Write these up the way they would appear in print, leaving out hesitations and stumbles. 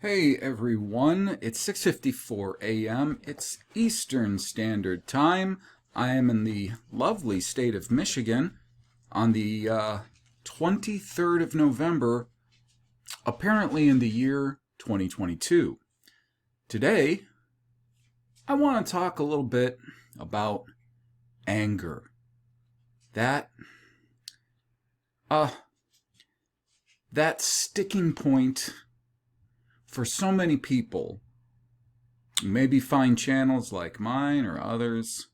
Hey everyone, it's 6:54 a.m. It's Eastern Standard Time. I am in the lovely state of Michigan on the 23rd of November, apparently in the year 2022. Today, I want to talk a little bit about anger. That sticking point for so many people. Maybe find channels like mine or others.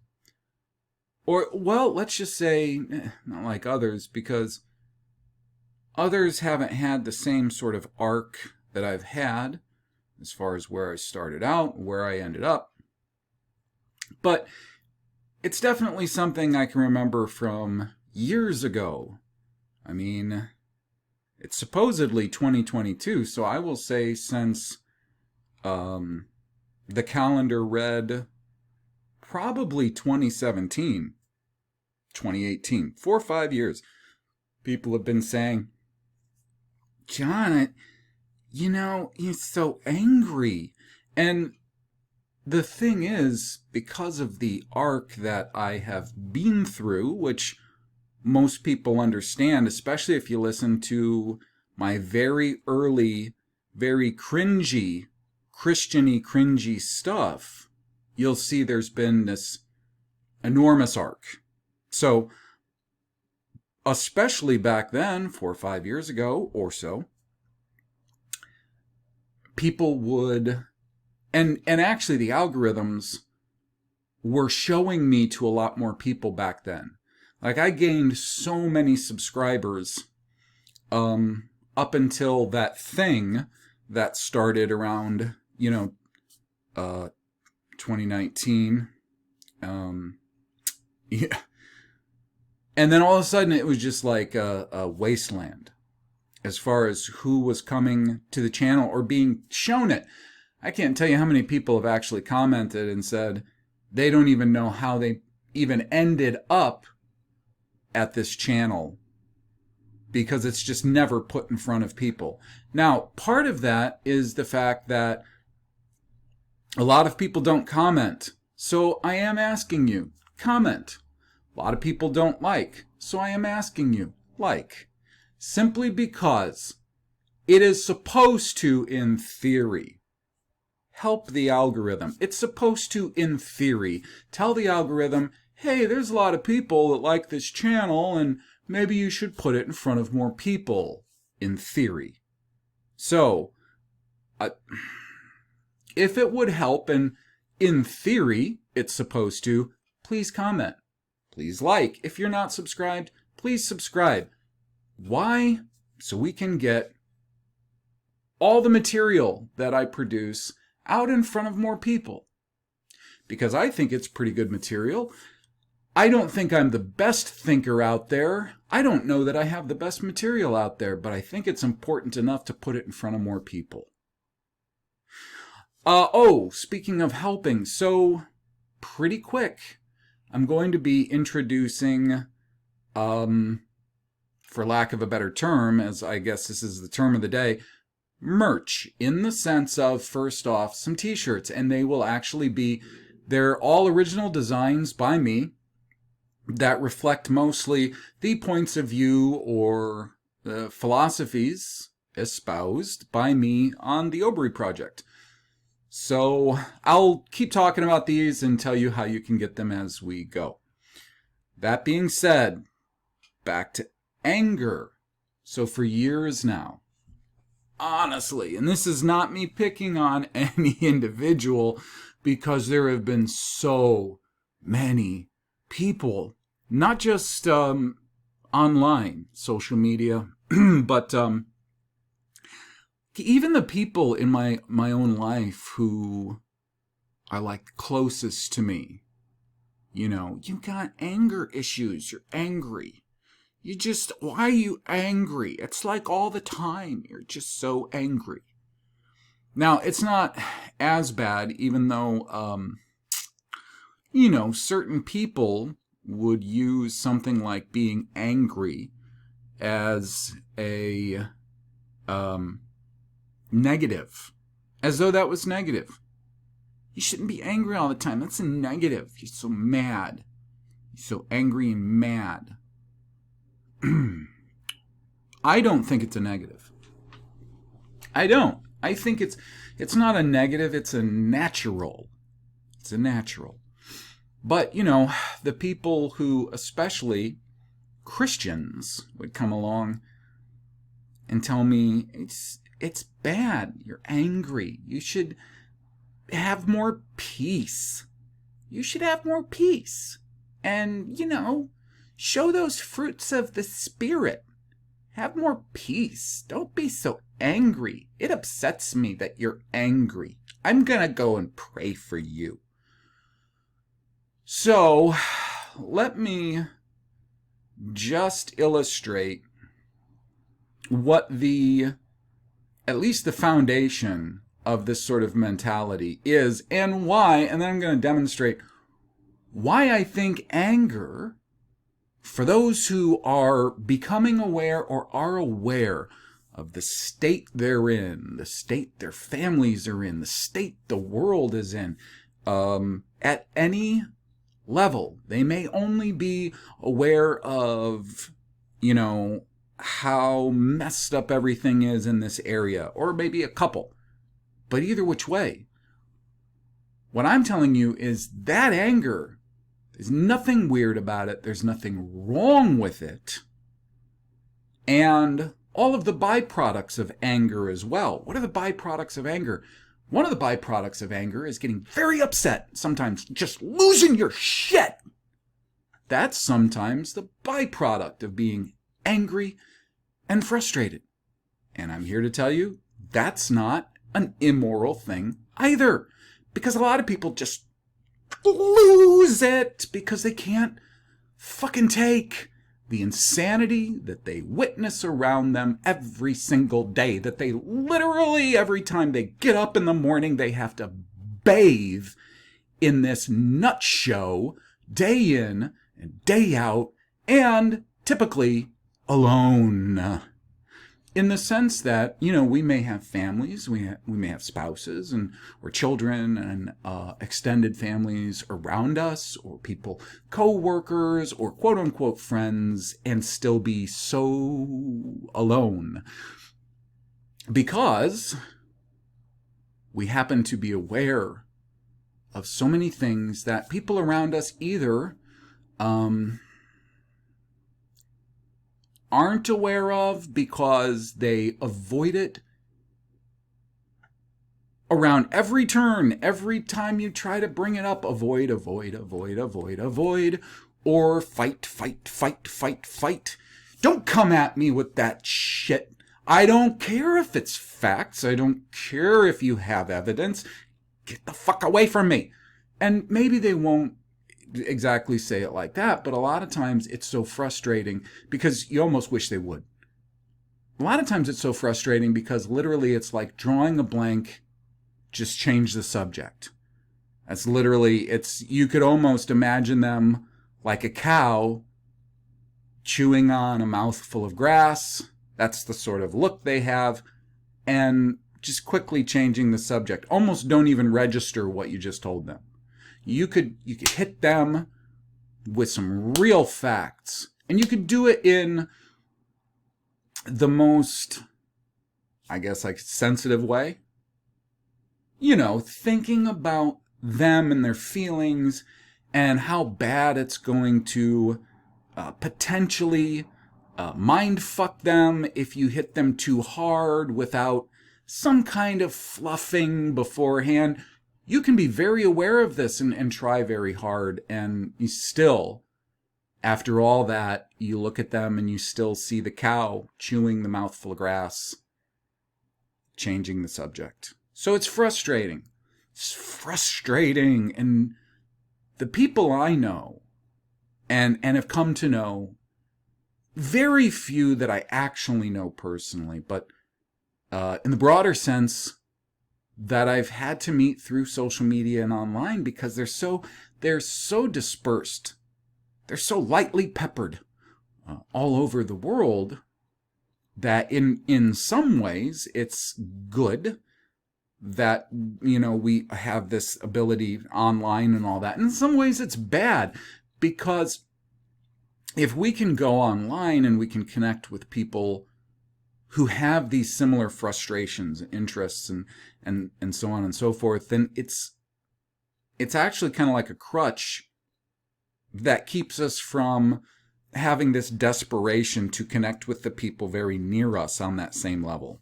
Or, well, let's just say not like others, because others haven't had the same sort of arc that I've had as far as where I started out, where I ended up. But it's definitely something I can remember from years ago. I mean, it's supposedly 2022, so I will say since the calendar read probably 2017, 2018, 4 or 5 years, people have been saying, John, you're so angry. And the thing is, because of the arc that I have been through, which most people understand, especially if you listen to my very early, very cringy, Christian-y cringy stuff, you'll see there's been this enormous arc. So, especially back then, 4 or 5 years ago or so, people would, and actually the algorithms were showing me to a lot more people back then. Like, I gained so many subscribers up until that thing that started around, 2019. Yeah. And then all of a sudden it was just like a wasteland as far as who was coming to the channel or being shown it. I can't tell you how many people have actually commented and said they don't even know how they even ended up at this channel because it's just never put in front of people. Now, part of that is the fact that a lot of people don't comment. So I am asking you, comment. A lot of people don't like. So I am asking you, like. Simply because it is supposed to, in theory, help the algorithm. It's supposed to, in theory, tell the algorithm, hey, there's a lot of people that like this channel, and maybe you should put it in front of more people, in theory. So, if it would help, and in theory it's supposed to, please comment. Please like. If you're not subscribed, please subscribe. Why? So we can get all the material that I produce out in front of more people. Because I think it's pretty good material. I don't think I'm the best thinker out there. I don't know that I have the best material out there, but I think it's important enough to put it in front of more people. Speaking of helping, so pretty quick, I'm going to be introducing, for lack of a better term, as I guess this is the term of the day, merch, in the sense of, first off, some t-shirts, and they will actually be, they're all original designs by me that reflect mostly the points of view or philosophies espoused by me on the Obery Project. So I'll keep talking about these and tell you how you can get them as we go. That being said, back to anger. So for years now, honestly, and this is not me picking on any individual, because there have been so many people, not just online, social media, but even the people in my own life who are like closest to me. You got anger issues, you're angry. Why are you angry? It's like all the time, you're just so angry. Now, it's not as bad, even though, certain people would use something like being angry as a negative. as though that was negative. You shouldn't be angry all the time. That's a negative. You're so mad. You're so angry and mad. I don't think it's a negative. I don't. I think it's not a negative, it's a natural. It's a natural. But, the people who, especially Christians, would come along and tell me, it's bad. You're angry. You should have more peace. You should have more peace. And, show those fruits of the Spirit. Have more peace. Don't be so angry. It upsets me that you're angry. I'm going to go and pray for you. So, let me just illustrate what at least the foundation of this sort of mentality is and why, and then I'm going to demonstrate why I think anger, for those who are becoming aware or are aware of the state they're in, the state their families are in, the state the world is in, at any level. They may only be aware of, how messed up everything is in this area, or maybe a couple. But either which way, what I'm telling you is that anger, there's nothing weird about it. There's nothing wrong with it. And all of the byproducts of anger as well. What are the byproducts of anger? One of the byproducts of anger is getting very upset, sometimes just losing your shit. That's sometimes the byproduct of being angry and frustrated. And I'm here to tell you, that's not an immoral thing either. Because a lot of people just lose it because they can't fucking take the insanity that they witness around them every single day, that they literally, every time they get up in the morning, they have to bathe in this nut show day in and day out, and typically alone. In the sense that, we may have families, we may have spouses or children and extended families around us, or people, co-workers, or quote-unquote friends, and still be so alone. Because we happen to be aware of so many things that people around us either aren't aware of because they avoid it around every turn. Every time you try to bring it up, avoid, or fight. Don't come at me with that shit. I don't care if it's facts. I don't care if you have evidence. Get the fuck away from me. And maybe they won't exactly say it like that, but a lot of times it's so frustrating because you almost wish they would. A lot of times it's so frustrating because literally it's like drawing a blank, just change the subject. That's literally, you could almost imagine them like a cow chewing on a mouthful of grass. That's the sort of look they have, and just quickly changing the subject. Almost don't even register what you just told them. You could hit them with some real facts, and you could do it in the most, I guess, like sensitive way. Thinking about them and their feelings and how bad it's going to potentially mind fuck them if you hit them too hard without some kind of fluffing beforehand. You can be very aware of this and try very hard, and you still, after all that, you look at them and you still see the cow chewing the mouthful of grass, changing the subject. So it's frustrating. It's frustrating. And the people I know and have come to know, very few that I actually know personally, but in the broader sense, that I've had to meet through social media and online, because they're so dispersed. They're so lightly peppered all over the world that in some ways it's good that, we have this ability online and all that. In some ways it's bad, because if we can go online and we can connect with people who have these similar frustrations, interests, and so on and so forth, then it's actually kind of like a crutch that keeps us from having this desperation to connect with the people very near us on that same level.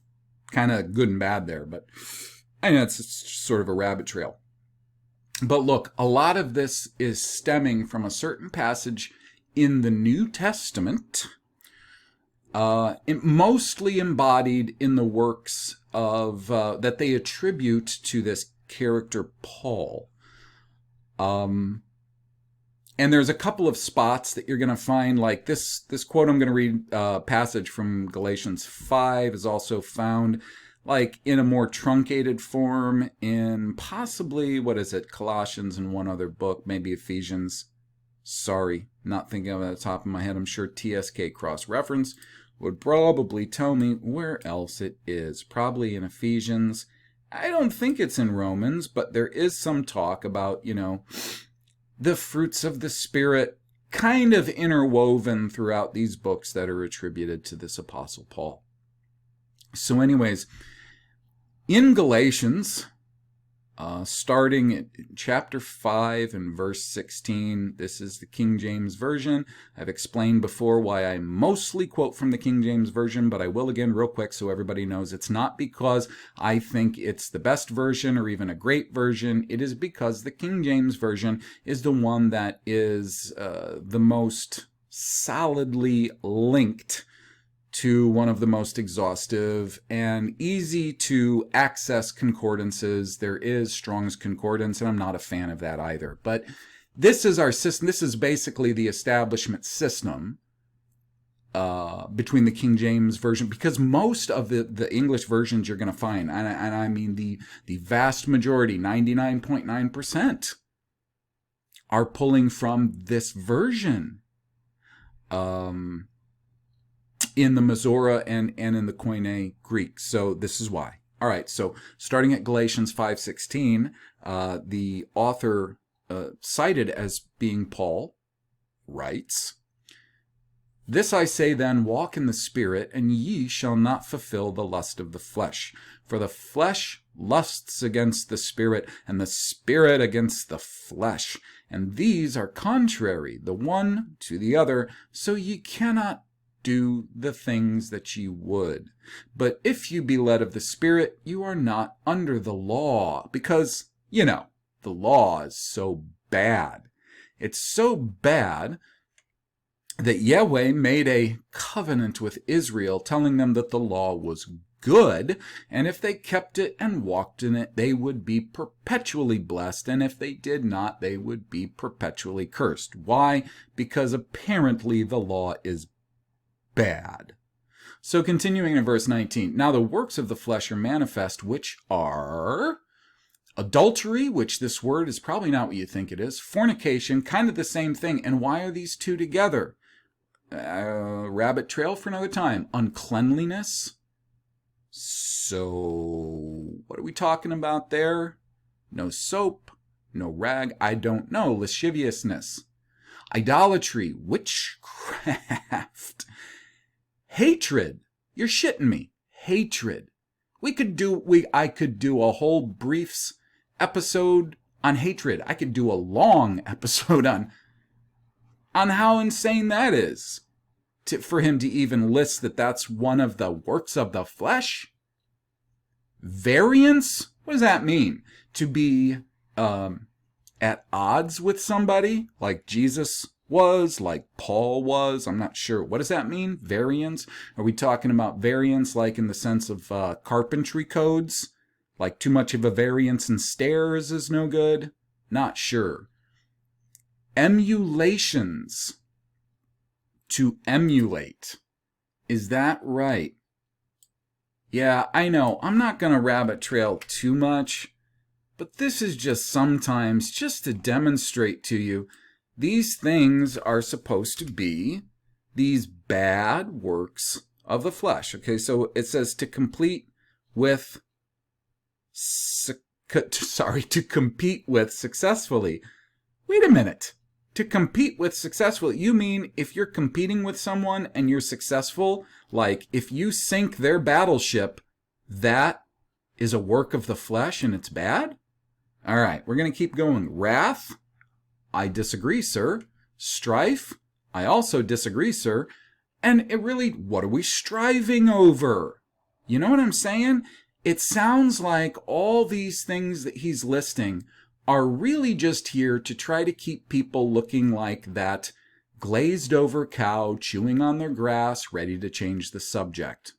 Kind of good and bad there, but I know it's sort of a rabbit trail. But look, a lot of this is stemming from a certain passage in the New Testament, mostly embodied in the works of that they attribute to this character Paul. And there's a couple of spots that you're going to find, like this quote I'm going to read, passage from Galatians 5 is also found like in a more truncated form in possibly, Colossians and one other book, maybe Ephesians. Sorry, not thinking of it at the top of my head. I'm sure TSK cross-reference would probably tell me where else it is. Probably in Ephesians. I don't think it's in Romans, but there is some talk about, the fruits of the Spirit kind of interwoven throughout these books that are attributed to this Apostle Paul. So anyways, in Galatians, starting at chapter 5 and verse 16, this is the King James Version. I've explained before why I mostly quote from the King James Version, but I will again real quick so everybody knows it's not because I think it's the best version or even a great version. It is because the King James Version is the one that is the most solidly linked to one of the most exhaustive and easy to access concordances. There is Strong's Concordance, and I'm not a fan of that either. But this is our system. This is basically the establishment system between the King James Version, because most of the English versions you're going to find, and I mean the vast majority, 99.9%, are pulling from this version. In the Masorah and in the Koine Greek. So this is why. All right, so starting at Galatians 5:16, the author cited as being Paul writes, "This I say then, walk in the Spirit, and ye shall not fulfill the lust of the flesh. For the flesh lusts against the Spirit, and the Spirit against the flesh. And these are contrary, the one to the other, so ye cannot do the things that ye would. But if you be led of the Spirit, you are not under the law." Because, the law is so bad. It's so bad that Yahweh made a covenant with Israel, telling them that the law was good, and if they kept it and walked in it, they would be perpetually blessed, and if they did not, they would be perpetually cursed. Why? Because apparently the law is bad. So continuing in verse 19, "Now the works of the flesh are manifest, which are adultery," which this word is probably not what you think it is, "fornication," kind of the same thing. And why are these two together? Rabbit trail for another time. "Uncleanliness." So what are we talking about there? No soap, no rag, I don't know. "Lasciviousness." "Idolatry," "witchcraft." "Hatred." You're shitting me. Hatred. I could do a whole briefs episode on hatred. I could do a long episode on how insane that is. For him to even list that that's one of the works of the flesh. "Variance." What does that mean? To be at odds with somebody, like Jesus was, like Paul was. I'm not sure. What does that mean? Variance? Are we talking about variance like in the sense of carpentry codes? Like too much of a variance in stairs is no good? Not sure. "Emulations." To emulate. Is that right? Yeah, I know. I'm not going to rabbit trail too much, but this is just sometimes just to demonstrate to you these things are supposed to be these bad works of the flesh. Okay, so it says to complete with to compete with successfully. Wait a minute. To compete with successfully, you mean if you're competing with someone and you're successful, like if you sink their battleship, that is a work of the flesh and it's bad? All right, we're going to keep going. Wrath? I disagree, sir. Strife? I also disagree, sir. And it really, what are we striving over? You know what I'm saying? It sounds like all these things that he's listing are really just here to try to keep people looking like that glazed over cow chewing on their grass, ready to change the subject.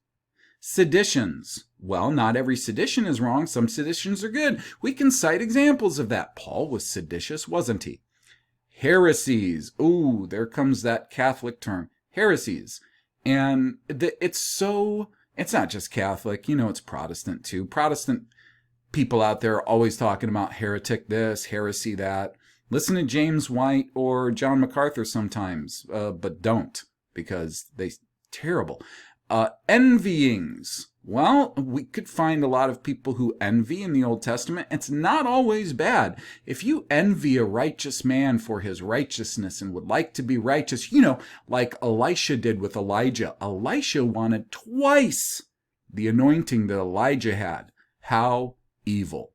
Seditions. Well, not every sedition is wrong. Some seditions are good. We can cite examples of that. Paul was seditious, wasn't he? Heresies. Ooh, there comes that Catholic term. Heresies. And it's not just Catholic, it's Protestant too. Protestant people out there are always talking about heretic this, heresy that. Listen to James White or John MacArthur sometimes, but don't, because they're terrible. Envyings. Well, we could find a lot of people who envy in the Old Testament. It's not always bad. If you envy a righteous man for his righteousness and would like to be righteous, like Elisha did with Elijah. Elisha wanted twice the anointing that Elijah had. How evil.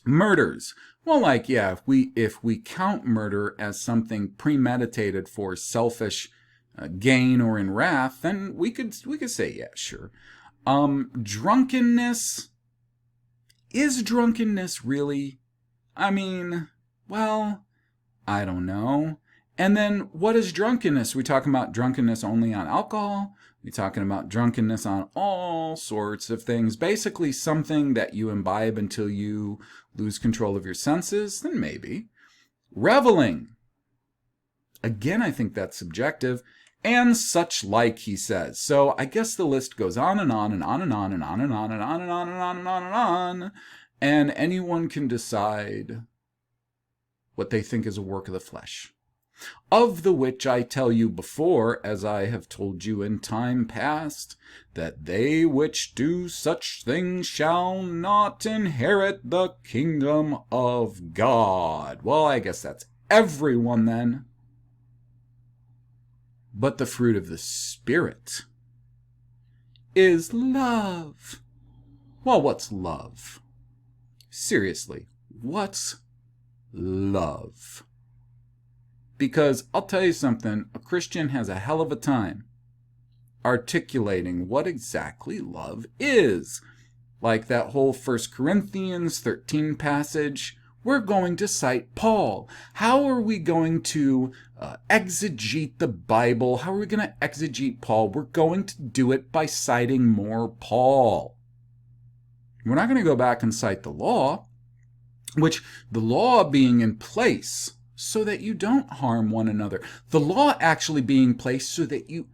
Murders. Well, if we count murder as something premeditated for selfish gain or in wrath, then we could say, yeah, sure. Drunkenness. Is drunkenness really? I don't know. And then what is drunkenness? We talking about drunkenness only on alcohol? We talking about drunkenness on all sorts of things. Basically something that you imbibe until you lose control of your senses? Then maybe. Reveling. Again, I think that's subjective. And such like, he says. So I guess the list goes on and on and on and on and on and on and on and on and on and on and on. And anyone can decide what they think is a work of the flesh. Of the which I tell you before, as I have told you in time past, that they which do such things shall not inherit the kingdom of God. Well, I guess that's everyone then. But the fruit of the Spirit is love. Well, what's love? Seriously, what's love? Because I'll tell you something, a Christian has a hell of a time articulating what exactly love is. Like that whole 1 Corinthians 13 passage, we're going to cite Paul. How are we going to exegete the Bible? How are we going to exegete Paul? We're going to do it by citing more Paul. We're not going to go back and cite the law, which the law being in place so that you don't harm one another. The law actually being placed so that you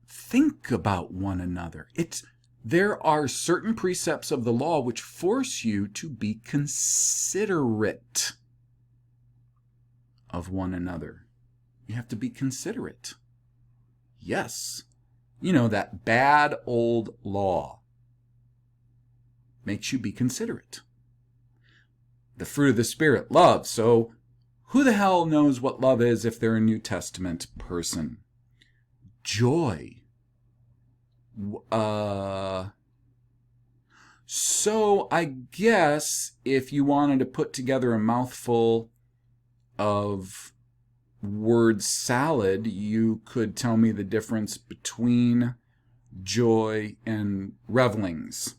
think about one another. There are certain precepts of the law which force you to be considerate of one another. You have to be considerate. Yes. That bad old law makes you be considerate. The fruit of the Spirit, love. So who the hell knows what love is if they're a New Testament person? Joy. So I guess if you wanted to put together a mouthful of word salad, you could tell me the difference between joy and revelings.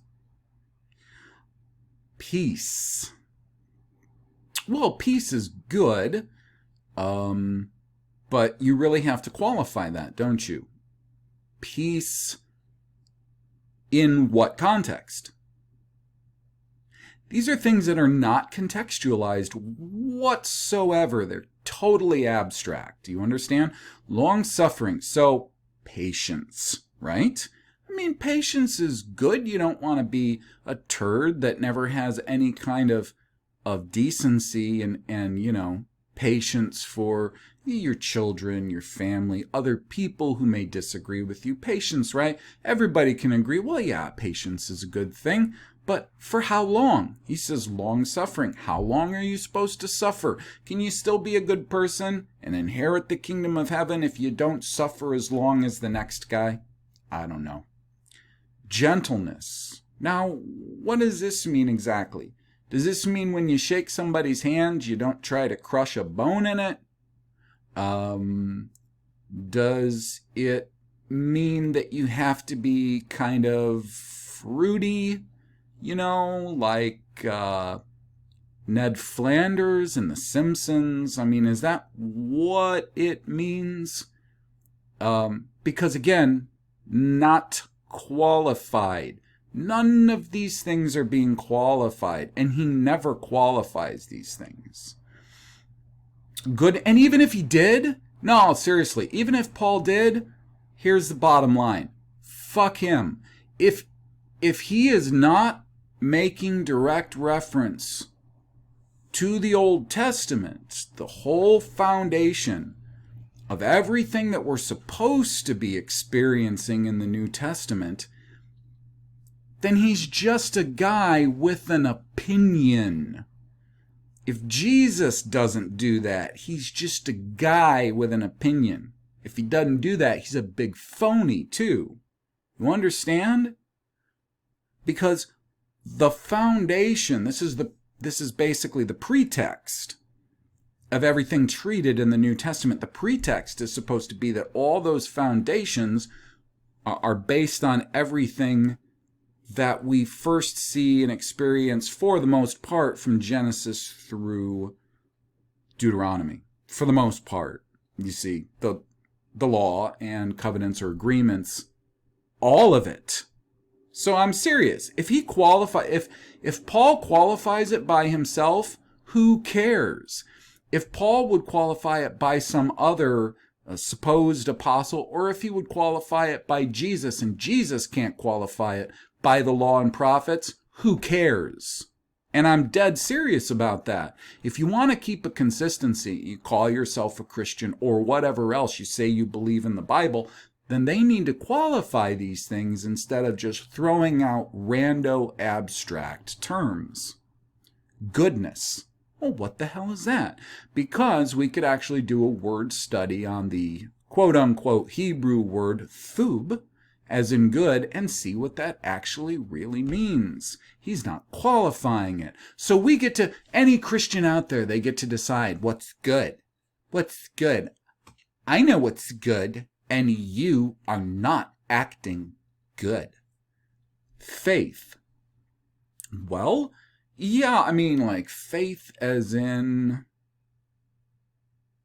Peace. Well, peace is good, but you really have to qualify that, don't you? Peace in what context? These are things that are not contextualized whatsoever. They're totally abstract. Do you understand? Long-suffering. So, patience, right? Patience is good. You don't want to be a turd that never has any kind of decency and patience for Your children, your family, other people who may disagree with you. Patience, right? Everybody can agree, well, yeah, patience is a good thing. But for how long? He says long suffering. How long are you supposed to suffer? Can you still be a good person and inherit the kingdom of heaven if you don't suffer as long as the next guy? I don't know. Gentleness. Now, what does this mean exactly? Does this mean when you shake somebody's hand, you don't try to crush a bone in it? Does it mean that you have to be kind of fruity, like Ned Flanders in The Simpsons? I mean, is that what it means? Because again, not qualified. None of these things are being qualified, and he never qualifies these things. Good, and even if he did, no, seriously, even if Paul did, here's the bottom line. Fuck him. If he is not making direct reference to the Old Testament, the whole foundation of everything that we're supposed to be experiencing in the New Testament, then he's just a guy with an opinion. If Jesus doesn't do that, he's just a guy with an opinion. If he doesn't do that, he's a big phony too. You understand? Because the foundation, this is basically the pretext of everything treated in the New Testament. The pretext is supposed to be that all those foundations are based on everything that we first see and experience, for the most part, from Genesis through Deuteronomy. For the most part, you see, the law and covenants or agreements, all of it. So I'm serious. If Paul qualifies it by himself, who cares? If Paul would qualify it by some other supposed apostle, or if he would qualify it by Jesus, and Jesus can't qualify it by the law and prophets, who cares? And I'm dead serious about that. If you want to keep a consistency, you call yourself a Christian or whatever else you say you believe in the Bible, then they need to qualify these things instead of just throwing out rando abstract terms. Goodness. Well, what the hell is that? Because we could actually do a word study on the quote-unquote Hebrew word thub, as in good, and see what that actually really means. He's not qualifying it. So we get to, any Christian out there, they get to decide what's good. What's good? I know what's good, and you are not acting good. Faith. Well, yeah, I mean, like faith as in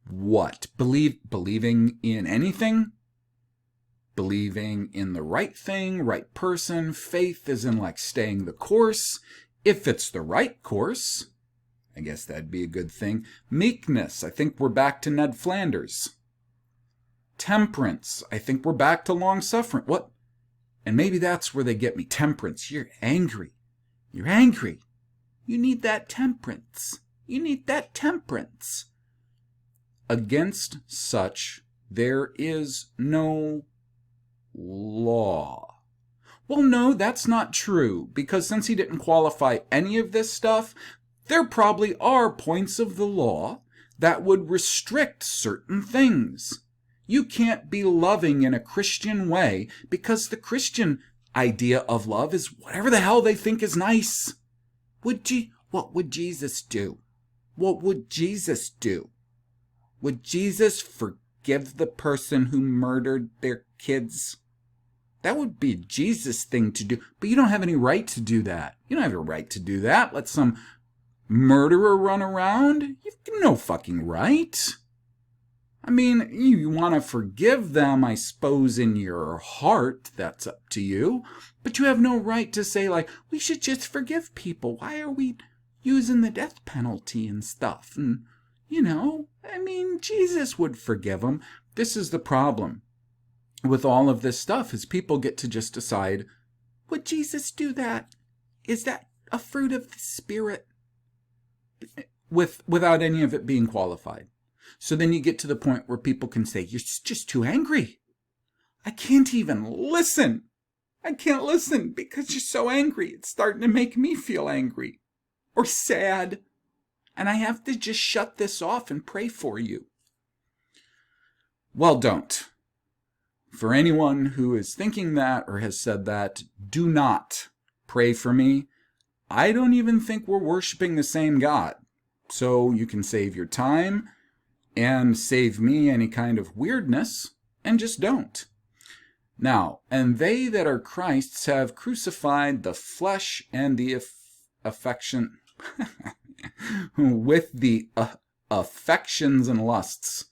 what? Believing in anything? Believing in the right thing, right person. Faith is in like staying the course. If it's the right course, I guess that'd be a good thing. Meekness, I think we're back to Ned Flanders. Temperance, I think we're back to long suffering. What? And maybe that's where they get me. Temperance, you're angry. You're angry. You need that temperance. You need that temperance. Against such, there is no law. Well, no, that's not true, because since he didn't qualify any of this stuff, there probably are points of the law that would restrict certain things. You can't be loving in a Christian way because the Christian idea of love is whatever the hell they think is nice. What would Jesus do? What would Jesus do? Would Jesus forgive the person who murdered their kids? That would be a Jesus thing to do, but you don't have any right to do that. You don't have a right to do that. Let some murderer run around? You've no fucking right. I mean, you want to forgive them, I suppose, in your heart. That's up to you. But you have no right to say, like, we should just forgive people. Why are we using the death penalty and stuff? And, I mean, Jesus would forgive them. This is the problem with all of this stuff, is people get to just decide, would Jesus do that? Is that a fruit of the Spirit? Without any of it being qualified. So then you get to the point where people can say, you're just too angry. I can't even listen. I can't listen because you're so angry. It's starting to make me feel angry or sad. And I have to just shut this off and pray for you. Well, don't. For anyone who is thinking that or has said that, do not pray for me. I don't even think we're worshiping the same God. So you can save your time and save me any kind of weirdness, and just don't. Now, and they that are Christ's have crucified the flesh and the affection with the affections and lusts.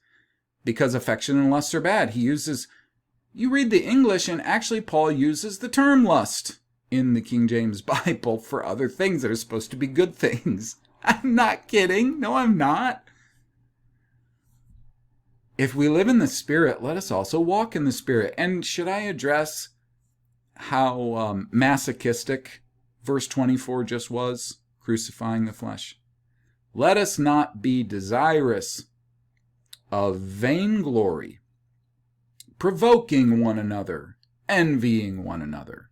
Because affection and lusts are bad. You read the English, and actually Paul uses the term lust in the King James Bible for other things that are supposed to be good things. I'm not kidding. No, I'm not. If we live in the Spirit, let us also walk in the Spirit. And should I address how masochistic verse 24 just was? Crucifying the flesh. Let us not be desirous of vainglory, provoking one another, envying one another.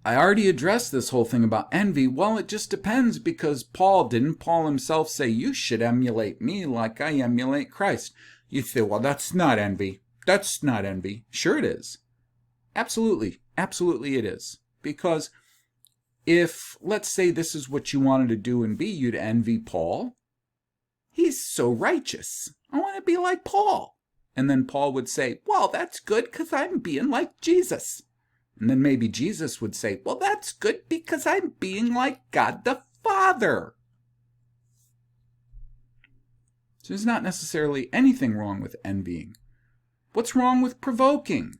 I already addressed this whole thing about envy. Well, it just depends, because didn't Paul himself say, you should emulate me like I emulate Christ? You say, well, that's not envy. That's not envy. Sure it is. Absolutely. Absolutely it is. Because if, let's say this is what you wanted to do and be, you'd envy Paul. He's so righteous. I want to be like Paul. And then Paul would say, well, that's good because I'm being like Jesus. And then maybe Jesus would say, well, that's good because I'm being like God the Father. So there's not necessarily anything wrong with envying. What's wrong with provoking?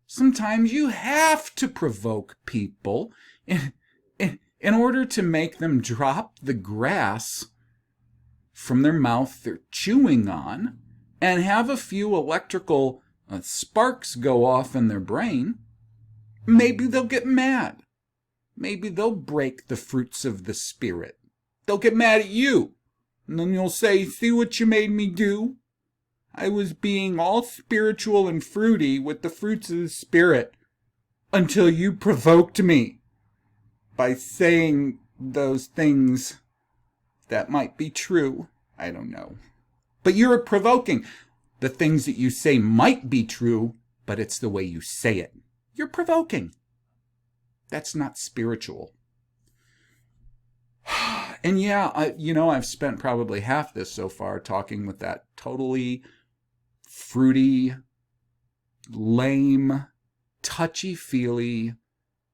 Sometimes you have to provoke people in order to make them drop the grass from their mouth they're chewing on and have a few electrical sparks go off in their brain. Maybe they'll get mad. Maybe they'll break the fruits of the Spirit. They'll get mad at you. And then you'll say, see what you made me do? I was being all spiritual and fruity with the fruits of the Spirit until you provoked me by saying those things that might be true. I don't know. But you're provoking. The things that you say might be true, but it's the way you say it. You're provoking. That's not spiritual. And yeah, I've spent probably half this so far talking with that totally fruity, lame, touchy-feely,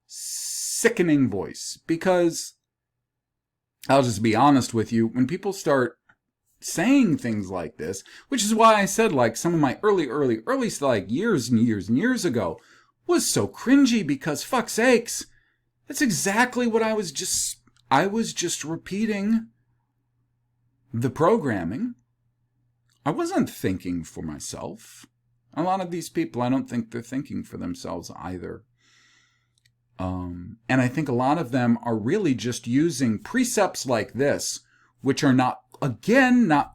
sickening voice. Because, I'll just be honest with you, when people start saying things like this, which is why I said, like, some of my early, like, years and years and years ago, was so cringy, because fuck's sakes, that's exactly what I was just repeating the programming. I wasn't thinking for myself. A lot of these people, I don't think they're thinking for themselves either. And I think a lot of them are really just using precepts like this, which are not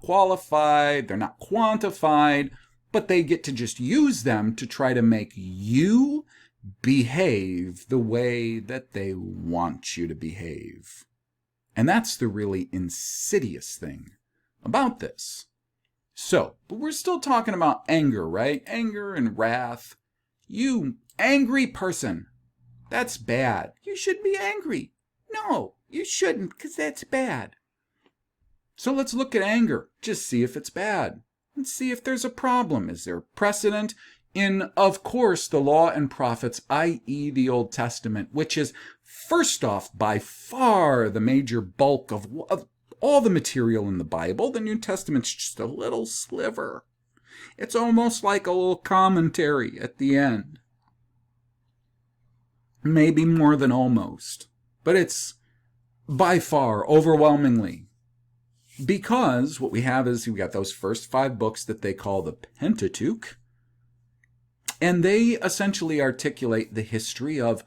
qualified, they're not quantified, but they get to just use them to try to make you behave the way that they want you to behave. And that's the really insidious thing about this. So, but we're still talking about anger, right? Anger and wrath. You angry person, that's bad. You shouldn't be angry. No, you shouldn't, because that's bad. So let's look at anger. Just see if it's bad. Let's see if there's a problem. Is there precedent in, of course, the law and prophets, i.e. the Old Testament, which is, first off, by far the major bulk of all the material in the Bible. The New Testament's just a little sliver. It's almost like a little commentary at the end. Maybe more than almost. But it's by far, overwhelmingly. Because what we have is we've got those first 5 books that they call the Pentateuch. And they essentially articulate the history of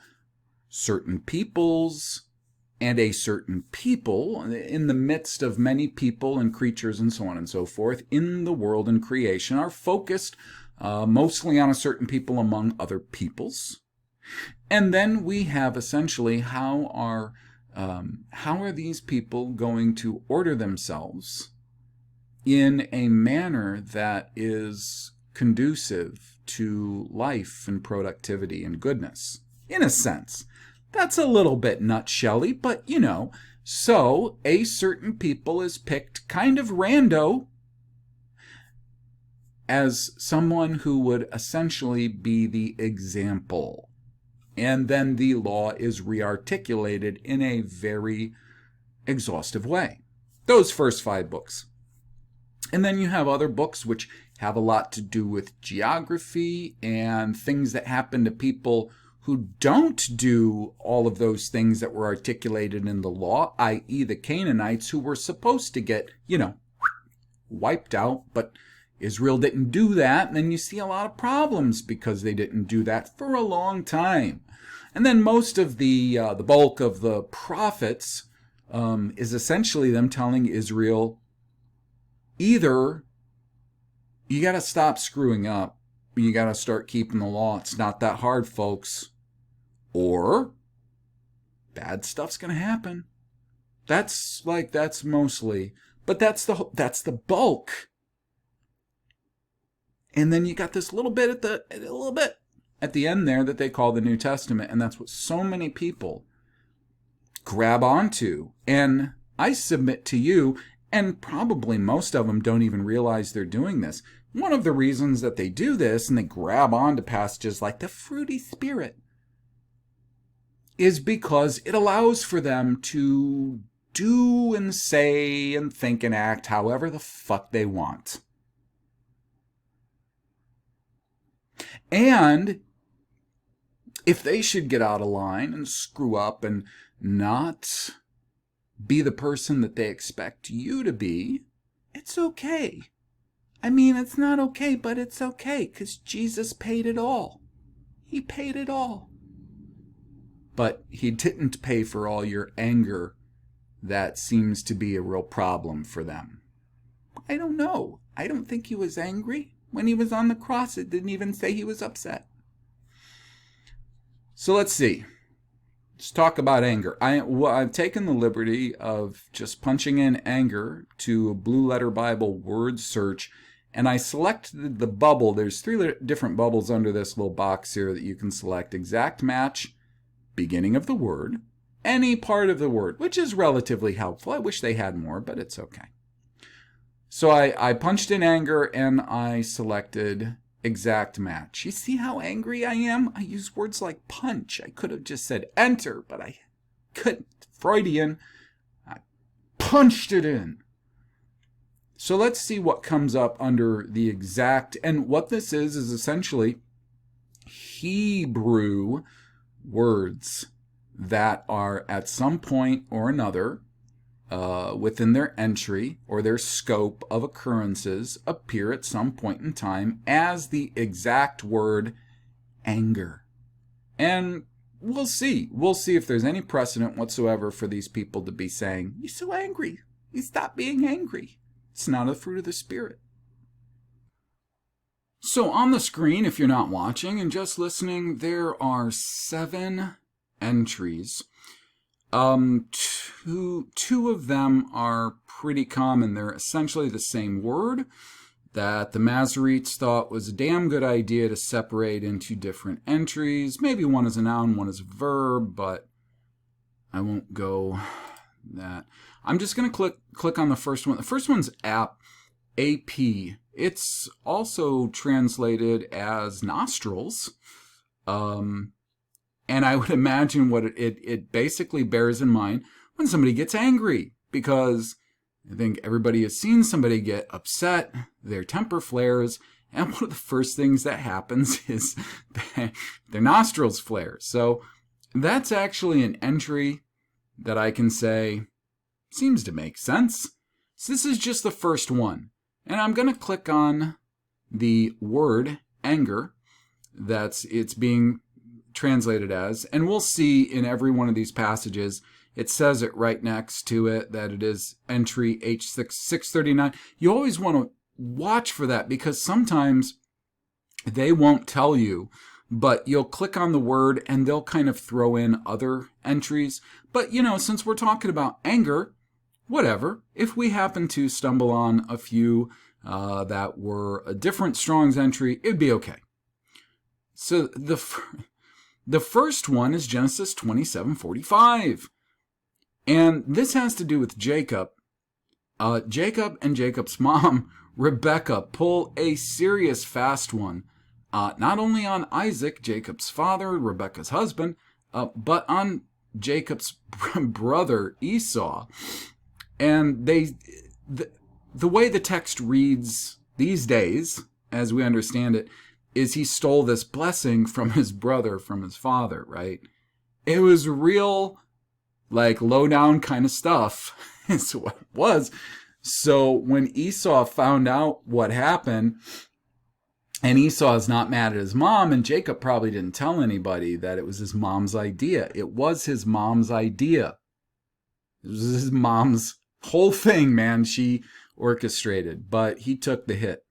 certain peoples, and a certain people, in the midst of many people and creatures and so on and so forth, in the world and creation, are focused mostly on a certain people among other peoples. And then we have essentially how are these people going to order themselves in a manner that is conducive to life and productivity and goodness, in a sense. That's a little bit nutshelly, but so a certain people is picked kind of rando as someone who would essentially be the example. And then the law is rearticulated in a very exhaustive way. Those first 5 books. And then you have other books which have a lot to do with geography and things that happen to people who don't do all of those things that were articulated in the law, i.e. the Canaanites, who were supposed to get, wiped out, but Israel didn't do that, and then you see a lot of problems because they didn't do that for a long time. And then most of the bulk of the prophets is essentially them telling Israel, either you got to stop screwing up, you got to start keeping the law. It's not that hard, folks. Or bad stuff's going to happen. That's mostly, but that's the bulk. And then you got this little bit at the end there that they call the New Testament, and that's what so many people grab onto. And I submit to you, and probably most of them don't even realize they're doing this. One of the reasons that they do this and they grab onto passages like the fruity spirit is because it allows for them to do and say and think and act however the fuck they want. And if they should get out of line and screw up and not be the person that they expect you to be, it's okay. I mean, it's not okay, but it's okay, because Jesus paid it all. He paid it all. But he didn't pay for all your anger. That seems to be a real problem for them. I don't know. I don't think he was angry. When he was on the cross, it didn't even say he was upset. So let's see. Let's talk about anger. I've taken the liberty of just punching in anger to a Blue Letter Bible word search, and I selected the bubble. There's 3 different bubbles under this little box here that you can select. Exact match, beginning of the word, any part of the word, which is relatively helpful. I wish they had more, but it's okay. So I punched in anger and I selected exact match. You see how angry I am? I use words like punch. I could have just said enter, but I couldn't. Freudian. I punched it in. So let's see what comes up under the exact. And what this is essentially Hebrew words that are at some point or another within their entry or their scope of occurrences appear at some point in time as the exact word anger. And we'll see. We'll see if there's any precedent whatsoever for these people to be saying, you're so angry. You stop being angry. It's not a fruit of the Spirit. So on the screen, if you're not watching and just listening, there are 7 entries. Two of them are pretty common. They're essentially the same word that the Masoretes thought was a damn good idea to separate into different entries. Maybe one is a noun, one is a verb, but I won't go that. I'm just going to click on the first one. The first one's app, AP. It's also translated as nostrils. And I would imagine what it basically bears in mind when somebody gets angry, because I think everybody has seen somebody get upset, their temper flares, and one of the first things that happens is their nostrils flare. So that's actually an entry that I can say seems to make sense. So this is just the first one. And I'm going to click on the word anger it's being translated as, and we'll see in every one of these passages it says it right next to it that it is entry H639. You always want to watch for that because sometimes they won't tell you, but you'll click on the word and they'll kind of throw in other entries. But, since we're talking about anger, whatever, if we happen to stumble on a few that were a different Strong's entry, it'd be okay. So the first one is Genesis 27:45. And this has to do with Jacob. Jacob and Jacob's mom, Rebekah, pull a serious fast one. Not only on Isaac, Jacob's father, Rebekah's husband, but on Jacob's brother Esau. And the way the text reads these days, as we understand it, is he stole this blessing from his brother, from his father, right? It was real, low down kind of stuff. Is what it was. So when Esau found out what happened, and Esau is not mad at his mom, and Jacob probably didn't tell anybody that it was his mom's idea. It was his mom's idea. It was his mom's whole thing, man. She orchestrated, but he took the hit.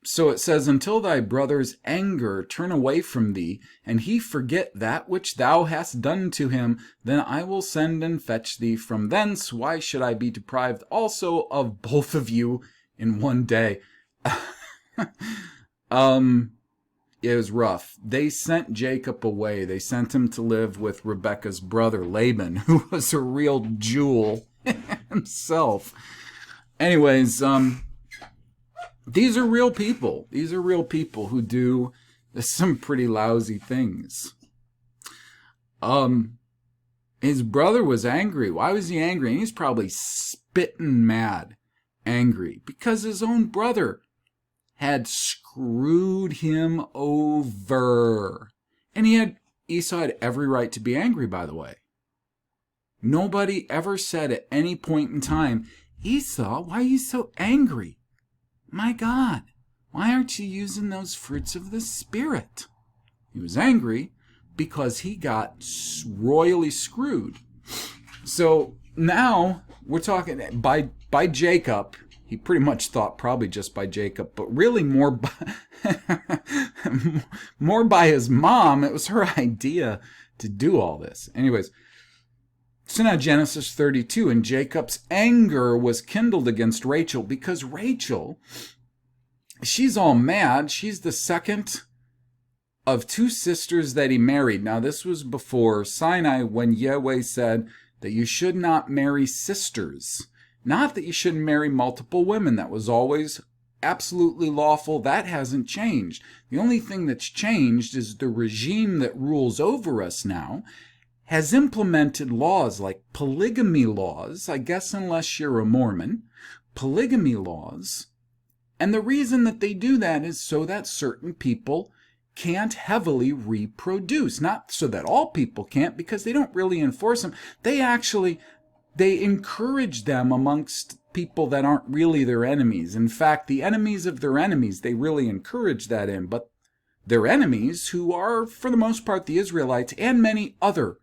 So it says, until thy brother's anger turn away from thee, and he forget that which thou hast done to him, then I will send and fetch thee from thence. Why should I be deprived also of both of you in one day? It was rough. They sent Jacob away. They sent him to live with Rebekah's brother Laban, who was a real jewel himself. Anyways, these are real people. These are real people who do some pretty lousy things. His brother was angry. Why was he angry? He's probably spitting mad angry because his own brother had screwed him over. And Esau had every right to be angry, by the way. Nobody ever said at any point in time, Esau, why are you so angry? My God, why aren't you using those fruits of the Spirit? He was angry because he got royally screwed. So now we're talking by Jacob. He pretty much thought probably just by Jacob, but really more by his mom. It was her idea to do all this. Anyways, so now Genesis 32, and Jacob's anger was kindled against Rachel because Rachel, she's all mad. She's the second of two sisters that he married. Now, this was before Sinai when Yahweh said that you should not marry sisters. Not that you shouldn't marry multiple women. That was always absolutely lawful. That hasn't changed. The only thing that's changed is the regime that rules over us now has implemented laws like polygamy laws, I guess unless you're a Mormon, polygamy laws. And the reason that they do that is so that certain people can't heavily reproduce. Not so that all people can't, because they don't really enforce them. They encourage them amongst people that aren't really their enemies. In fact, the enemies of their enemies, they really encourage that in. But their enemies, who are for the most part the Israelites and many other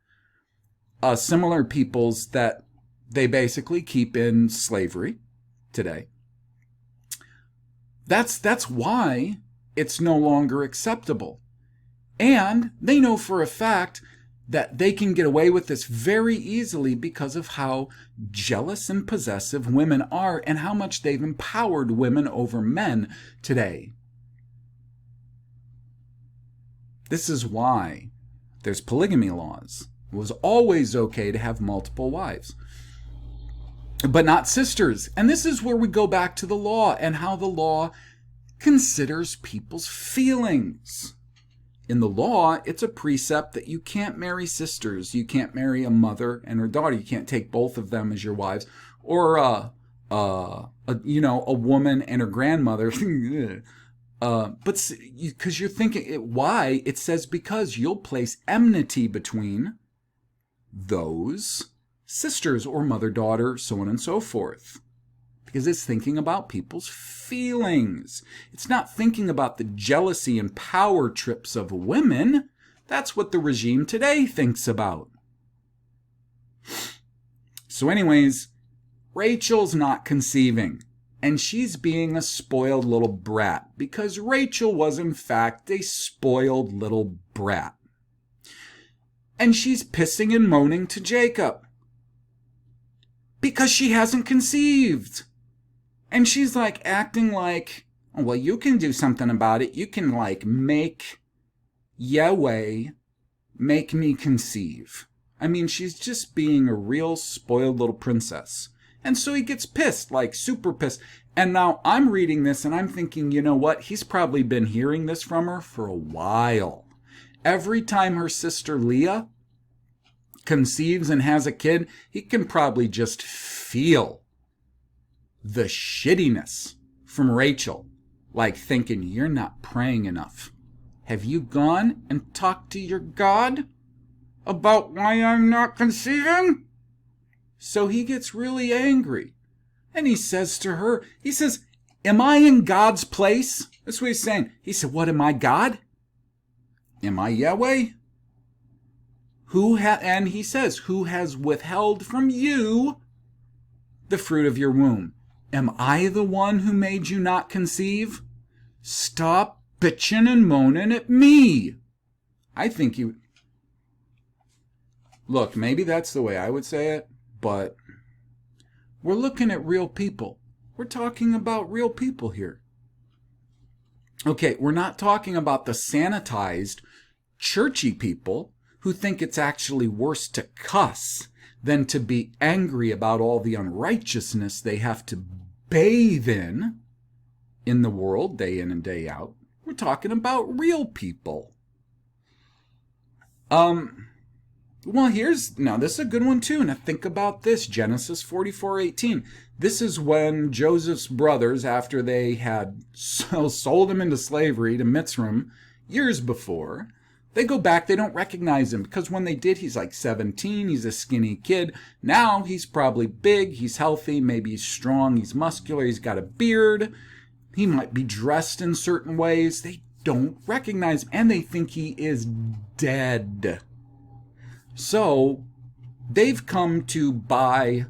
similar peoples that they basically keep in slavery today. That's why it's no longer acceptable. And they know for a fact that they can get away with this very easily because of how jealous and possessive women are and how much they've empowered women over men today. This is why there's polygamy laws. It was always okay to have multiple wives, but not sisters. And this is where we go back to the law and how the law considers people's feelings. In the law, it's a precept that you can't marry sisters. You can't marry a mother and her daughter. You can't take both of them as your wives, or a woman and her grandmother. But because you're thinking, why? It says because you'll place enmity between those sisters or mother-daughter, so on and so forth. Because it's thinking about people's feelings. It's not thinking about the jealousy and power trips of women. That's what the regime today thinks about. So anyways, Rachel's not conceiving, and she's being a spoiled little brat because Rachel was in fact a spoiled little brat. And she's pissing and moaning to Jacob because she hasn't conceived. And she's like acting like, oh, well, you can do something about it. You can like make Yahweh make me conceive. I mean, she's just being a real spoiled little princess. And so he gets pissed, like super pissed. And now I'm reading this and I'm thinking, you know what? He's probably been hearing this from her for a while. Every time her sister Leah conceives and has a kid, he can probably just feel the shittiness from Rachel. Like thinking, you're not praying enough. Have you gone and talked to your God about why I'm not conceiving? So he gets really angry. And he says to her, he says, am I in God's place? That's what he's saying. He said, what, am I God? Am I Yahweh? And he says, who has withheld from you the fruit of your womb? Am I the one who made you not conceive? Stop bitching and moaning at me. I think you... Look, maybe that's the way I would say it, but we're looking at real people. We're talking about real people here. Okay, we're not talking about the sanitized, churchy people who think it's actually worse to cuss than to be angry about all the unrighteousness they have to bathe in the world, day in and day out. We're talking about real people. Well, now this is a good one too. Now think about this, Genesis 44:18. This is when Joseph's brothers, after they had sold him into slavery to Mitzrayim years before, they go back, they don't recognize him because when they did, he's like 17, he's a skinny kid. Now he's probably big, he's healthy, maybe he's strong, he's muscular, he's got a beard. He might be dressed in certain ways. They don't recognize him and they think he is dead. So they've come to buy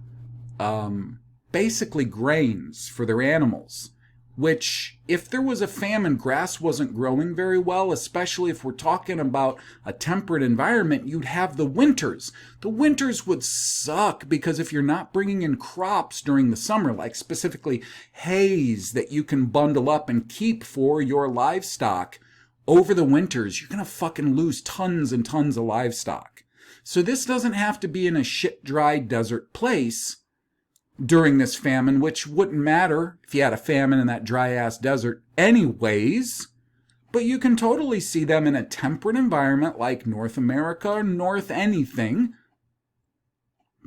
basically grains for their animals, which if there was a famine, grass wasn't growing very well, especially if we're talking about a temperate environment, you'd have the winters. The winters would suck because if you're not bringing in crops during the summer, like specifically hay that you can bundle up and keep for your livestock over the winters, you're going to fucking lose tons and tons of livestock. So this doesn't have to be in a shit, dry desert place during this famine, which wouldn't matter if you had a famine in that dry-ass desert anyways. But you can totally see them in a temperate environment like North America or North anything,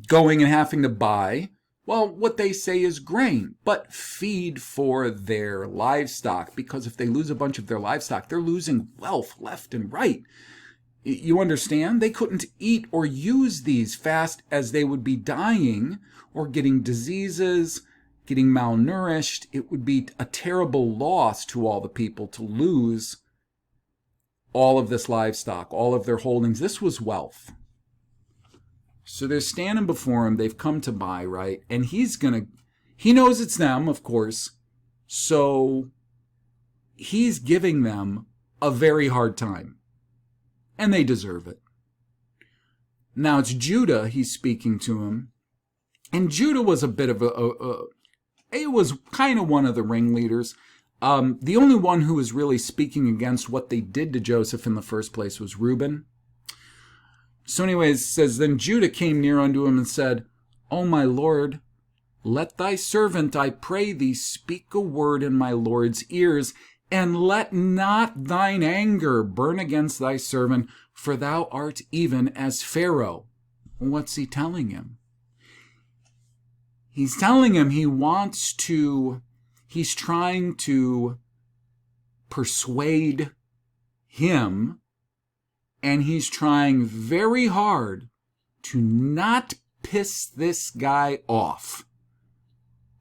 going and having to buy, well, what they say is grain, but feed for their livestock. Because if they lose a bunch of their livestock, they're losing wealth left and right. You understand? They couldn't eat or use these fast as they would be dying or getting diseases, getting malnourished. It would be a terrible loss to all the people to lose all of this livestock, all of their holdings. This was wealth. So they're standing before him. They've come to buy, right? And he knows it's them, of course. So he's giving them a very hard time. And they deserve it. Now it's Judah he's speaking to him. And Judah was a bit of it was kind of one of the ringleaders. The only one who was really speaking against what they did to Joseph in the first place was Reuben. So anyways, it says, then Judah came near unto him and said, O my Lord, let thy servant, I pray thee, speak a word in my Lord's ears, and let not thine anger burn against thy servant, for thou art even as Pharaoh. What's he telling him? He's telling him he's trying to persuade him, and he's trying very hard to not piss this guy off,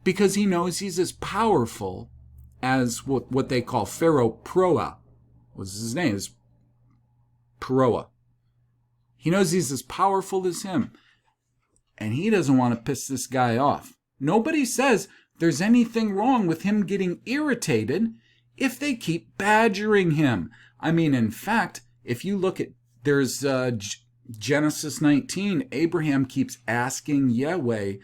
because he knows he's as powerful as what they call Pharaoh Proa. What's his name? Is Proa. He knows he's as powerful as him. and he doesn't want to piss this guy off. Nobody says there's anything wrong with him getting irritated if they keep badgering him. I mean, in fact, if you look at, there's Genesis 19, Abraham keeps asking Yahweh,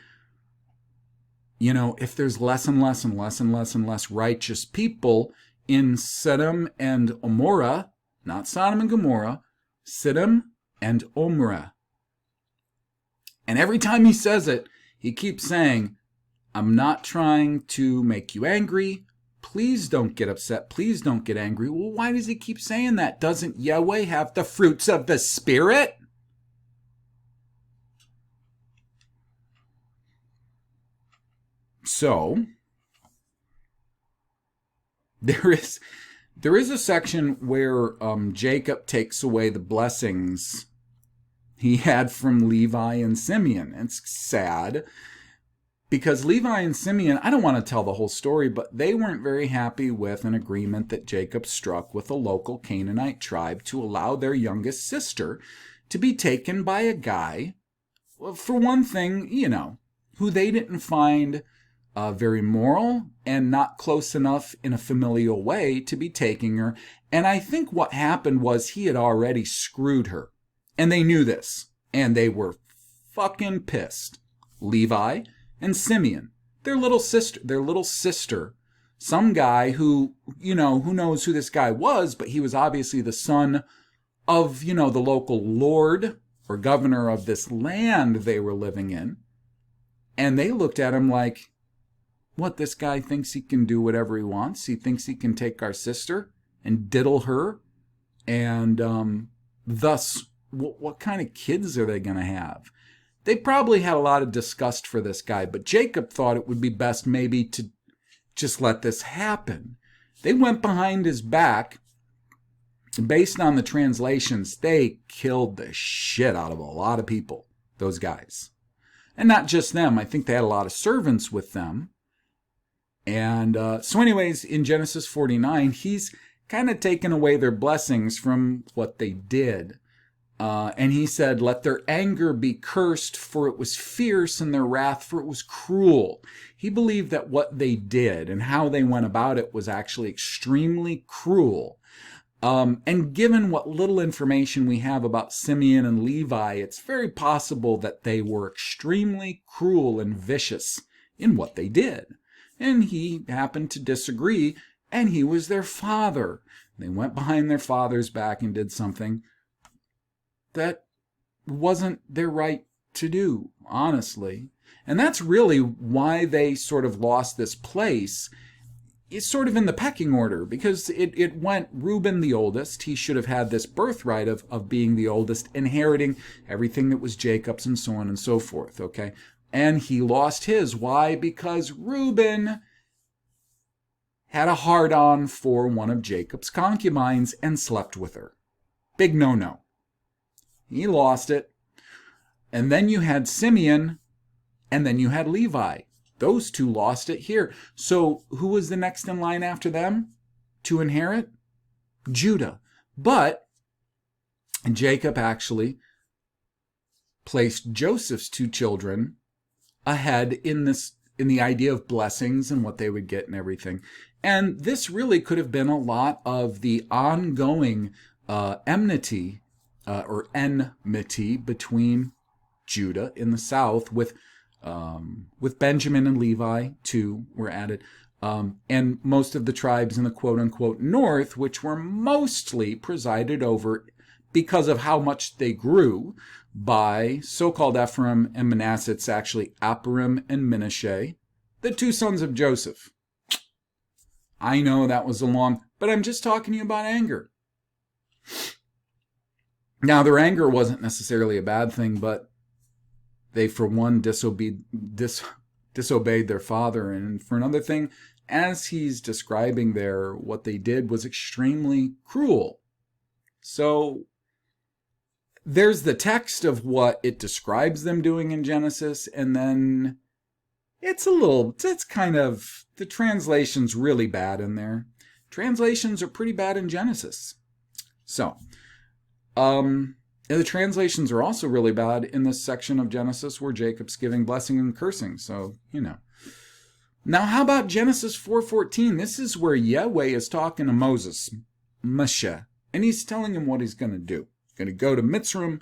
you know, if there's less and less and less and less and less righteous people in Sodom and Gomorrah, not Sodom and Gomorrah, Sodom and Gomorrah. And every time he says it, he keeps saying, I'm not trying to make you angry. Please don't get upset. Please don't get angry. Well, why does he keep saying that? Doesn't Yahweh have the fruits of the Spirit? So, there is a section where Jacob takes away the blessings he had from Levi and Simeon. It's sad because Levi and Simeon, I don't want to tell the whole story, but they weren't very happy with an agreement that Jacob struck with a local Canaanite tribe to allow their youngest sister to be taken by a guy, well, for one thing, you know, who they didn't find very moral and not close enough in a familial way to be taking her. And I think what happened was he had already screwed her. And they knew this. And they were fucking pissed. Levi and Simeon, their little sister, some guy who, you know, who knows who this guy was, but he was obviously the son of, you know, the local lord or governor of this land they were living in. And they looked at him like, what, this guy thinks he can do whatever he wants? He thinks he can take our sister and diddle her? And thus, what kind of kids are they going to have? They probably had a lot of disgust for this guy, but Jacob thought it would be best maybe to just let this happen. They went behind his back. Based on the translations, they killed the shit out of a lot of people, those guys. And not just them. I think they had a lot of servants with them. And so anyways, in Genesis 49, he's kind of taken away their blessings from what they did. And he said, let their anger be cursed, for it was fierce, and their wrath, for it was cruel. He believed that what they did and how they went about it was actually extremely cruel. And given what little information we have about Simeon and Levi, it's very possible that they were extremely cruel and vicious in what they did. And he happened to disagree, and he was their father. They went behind their father's back and did something that wasn't their right to do, honestly. And that's really why they sort of lost this place. It's sort of in the pecking order, because it went Reuben the oldest. He should have had this birthright of being the oldest, inheriting everything that was Jacob's and so on and so forth, okay? And he lost his. Why? Because Reuben had a hard-on for one of Jacob's concubines and slept with her. Big no-no. He lost it. And then you had Simeon, and then you had Levi. Those two lost it here. So who was the next in line after them to inherit? Judah. But Jacob actually placed Joseph's two children ahead in the idea of blessings and what they would get and everything. And this really could have been a lot of the ongoing enmity between Judah in the south with Benjamin and Levi too were added, and most of the tribes in the quote-unquote north, which were mostly presided over because of how much they grew by so-called Ephraim and Manasseh. It's actually Ephraim and Manasseh, the two sons of Joseph. I know that was but I'm just talking to you about anger. Now, their anger wasn't necessarily a bad thing, but they, for one, disobeyed their father. And for another thing, as he's describing there, what they did was extremely cruel. So there's the text of what it describes them doing in Genesis, and then it's kind of, the translation's really bad in there. Translations are pretty bad in Genesis. So, And the translations are also really bad in this section of Genesis where Jacob's giving blessing and cursing. So, Now, how about Genesis 4:14? This is where Yahweh is talking to Moses, Moshe, and he's telling him what he's going to do. Going to go to Mitzrayim.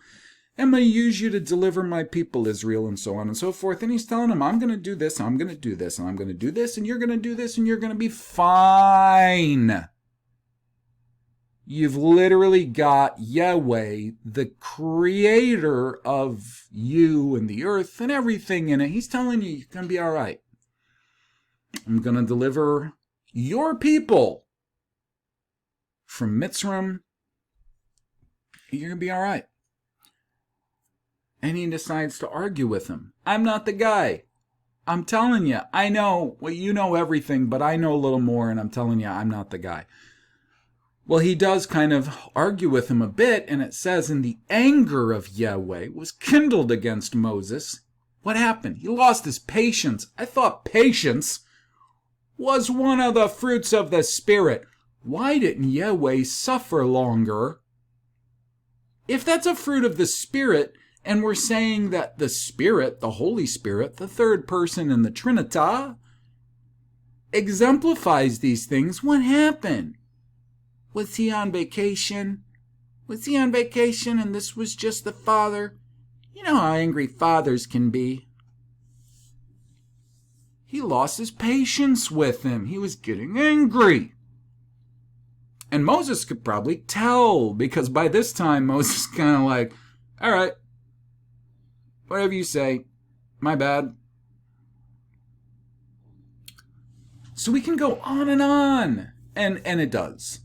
I'm going to use you to deliver my people Israel, and so on and so forth. And he's telling him, I'm going to do this, I'm going to do this, and I'm going to do this, and you're going to do this, and you're going to be fine. You've literally got Yahweh, the creator of you and the earth and everything in it. He's telling you, you're going to be all right. I'm going to deliver your people from Mitzrayim. You're going to be all right. And he decides to argue with him. I'm not the guy. I'm telling you, I know, well, you know everything, but I know a little more, and I'm telling you, I'm not the guy. Well, he does kind of argue with him a bit, and it says, and the anger of Yahweh was kindled against Moses. What happened? He lost his patience. I thought patience was one of the fruits of the Spirit. Why didn't Yahweh suffer longer? If that's a fruit of the Spirit, and we're saying that the Spirit, the Holy Spirit, the third person in the Trinity, exemplifies these things, what happened? Was he on vacation? Was he on vacation and this was just the father? You know how angry fathers can be. He lost his patience with him. He was getting angry. And Moses could probably tell, because by this time Moses kind of like, all right, whatever you say, my bad. So we can go on, and it does.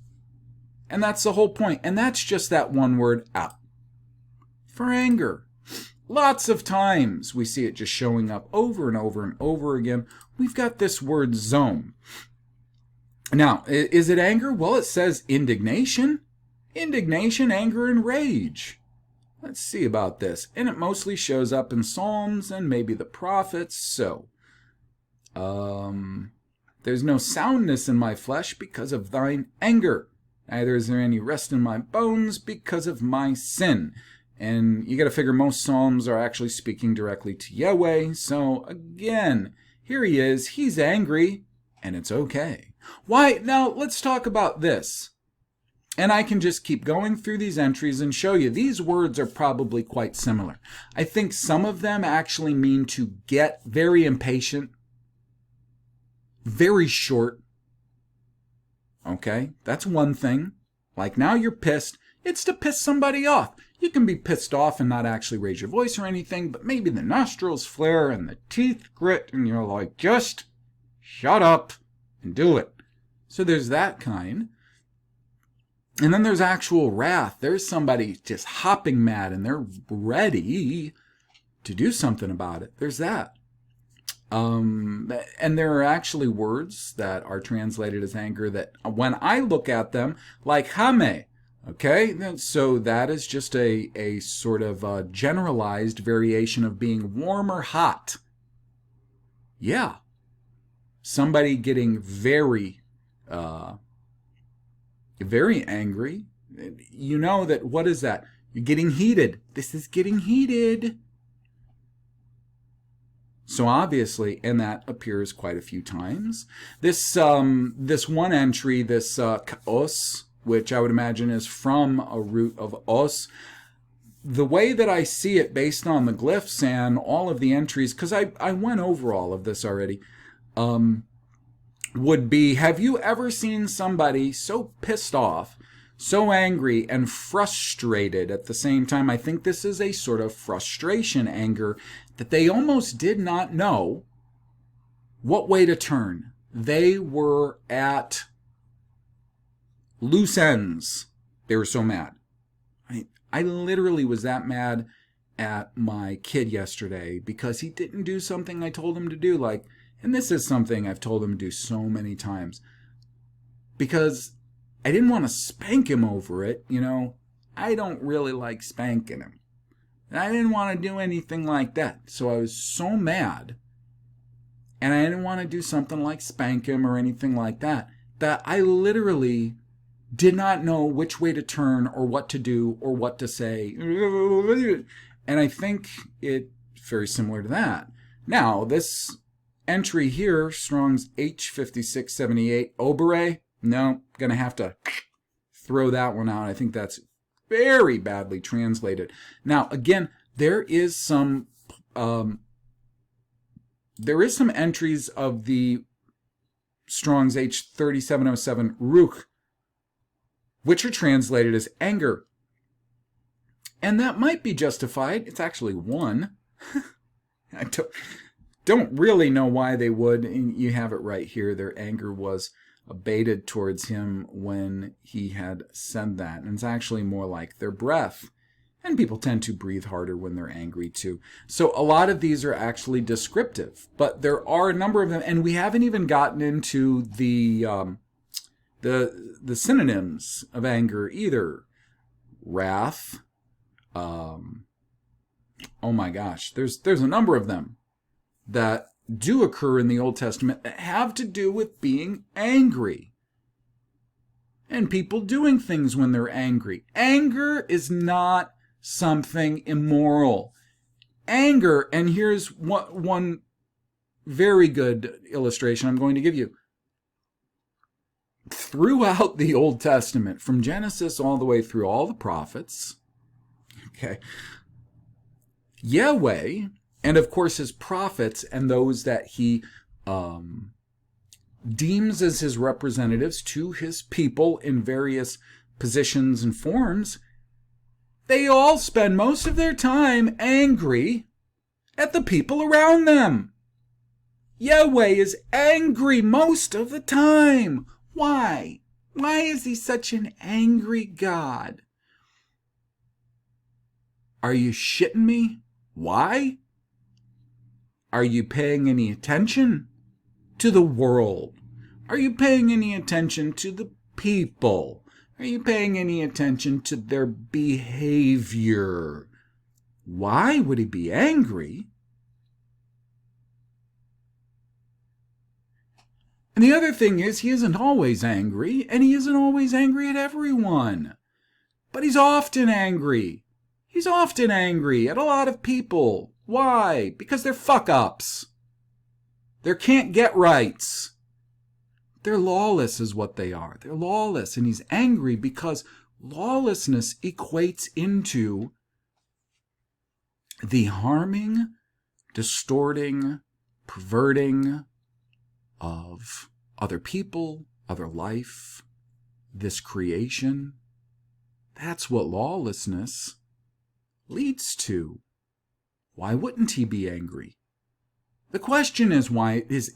And that's the whole point. And that's just that one word, out. For anger. Lots of times we see it just showing up over and over and over again. We've got this word zom. Now, is it anger? Well, it says indignation. Indignation, anger, and rage. Let's see about this. And it mostly shows up in Psalms and maybe the prophets. So, there's no soundness in my flesh because of thine anger. Neither is there any rest in my bones because of my sin. And you got to figure most Psalms are actually speaking directly to Yahweh. So again, here he is. He's angry, and it's okay. Why? Now, let's talk about this. And I can just keep going through these entries and show you. These words are probably quite similar. I think some of them actually mean to get very impatient, very short. Okay, that's one thing. Like now you're pissed. It's to piss somebody off. You can be pissed off and not actually raise your voice or anything, but maybe the nostrils flare and the teeth grit and you're like, just shut up and do it. So there's that kind. And then there's actual wrath. There's somebody just hopping mad and they're ready to do something about it. There's that. And there are actually words that are translated as anger that when I look at them, like hame, okay, so that is just a sort of generalized variation of being warm or hot. Yeah. Somebody getting very angry. You know that, what is that? You're getting heated. This is getting heated. So obviously, and that appears quite a few times. This one entry, this os, which I would imagine is from a root of os, the way that I see it based on the glyphs and all of the entries, because I went over all of this already, would be, have you ever seen somebody so pissed off, so angry and frustrated at the same time? I think this is a sort of frustration anger that they almost did not know what way to turn. They were at loose ends. They were so mad. I literally was that mad at my kid yesterday because he didn't do something I told him to do. Like, and this is something I've told him to do so many times, because I didn't want to spank him over it. You know, I don't really like spanking him. And I didn't want to do anything like that. So I was so mad, and I didn't want to do something like spank him or anything like that, that I literally did not know which way to turn or what to do or what to say. And I think it's very similar to that. Now, this entry here, Strong's H5678, obere, no, going to have to throw that one out. I think that's very badly translated. Now, again, there is some entries of the Strong's H3707 ruch, which are translated as anger. And that might be justified. It's actually one. I don't really know why they would. And you have it right here. Their anger was abated towards him when he had said that. And it's actually more like their breath. And people tend to breathe harder when they're angry too. So a lot of these are actually descriptive, but there are a number of them, and we haven't even gotten into the synonyms of anger either. Wrath. Oh my gosh, there's a number of them that do occur in the Old Testament that have to do with being angry. And people doing things when they're angry. Anger is not something immoral. Anger, and here's one very good illustration I'm going to give you. Throughout the Old Testament, from Genesis all the way through all the prophets, okay, Yahweh, and of course his prophets and those that he deems as his representatives to his people in various positions and forms, they all spend most of their time angry at the people around them. Yahweh is angry most of the time. Why? Why is he such an angry God? Are you shitting me? Why? Are you paying any attention to the world? Are you paying any attention to the people? Are you paying any attention to their behavior? Why would he be angry? And the other thing is, he isn't always angry, and he isn't always angry at everyone. But he's often angry. He's often angry at a lot of people. Why? Because they're fuck-ups. They can't get rights. They're lawless is what they are. They're lawless, and he's angry because lawlessness equates into the harming, distorting, perverting of other people, other life, this creation. That's what lawlessness leads to. Why wouldn't he be angry? The question is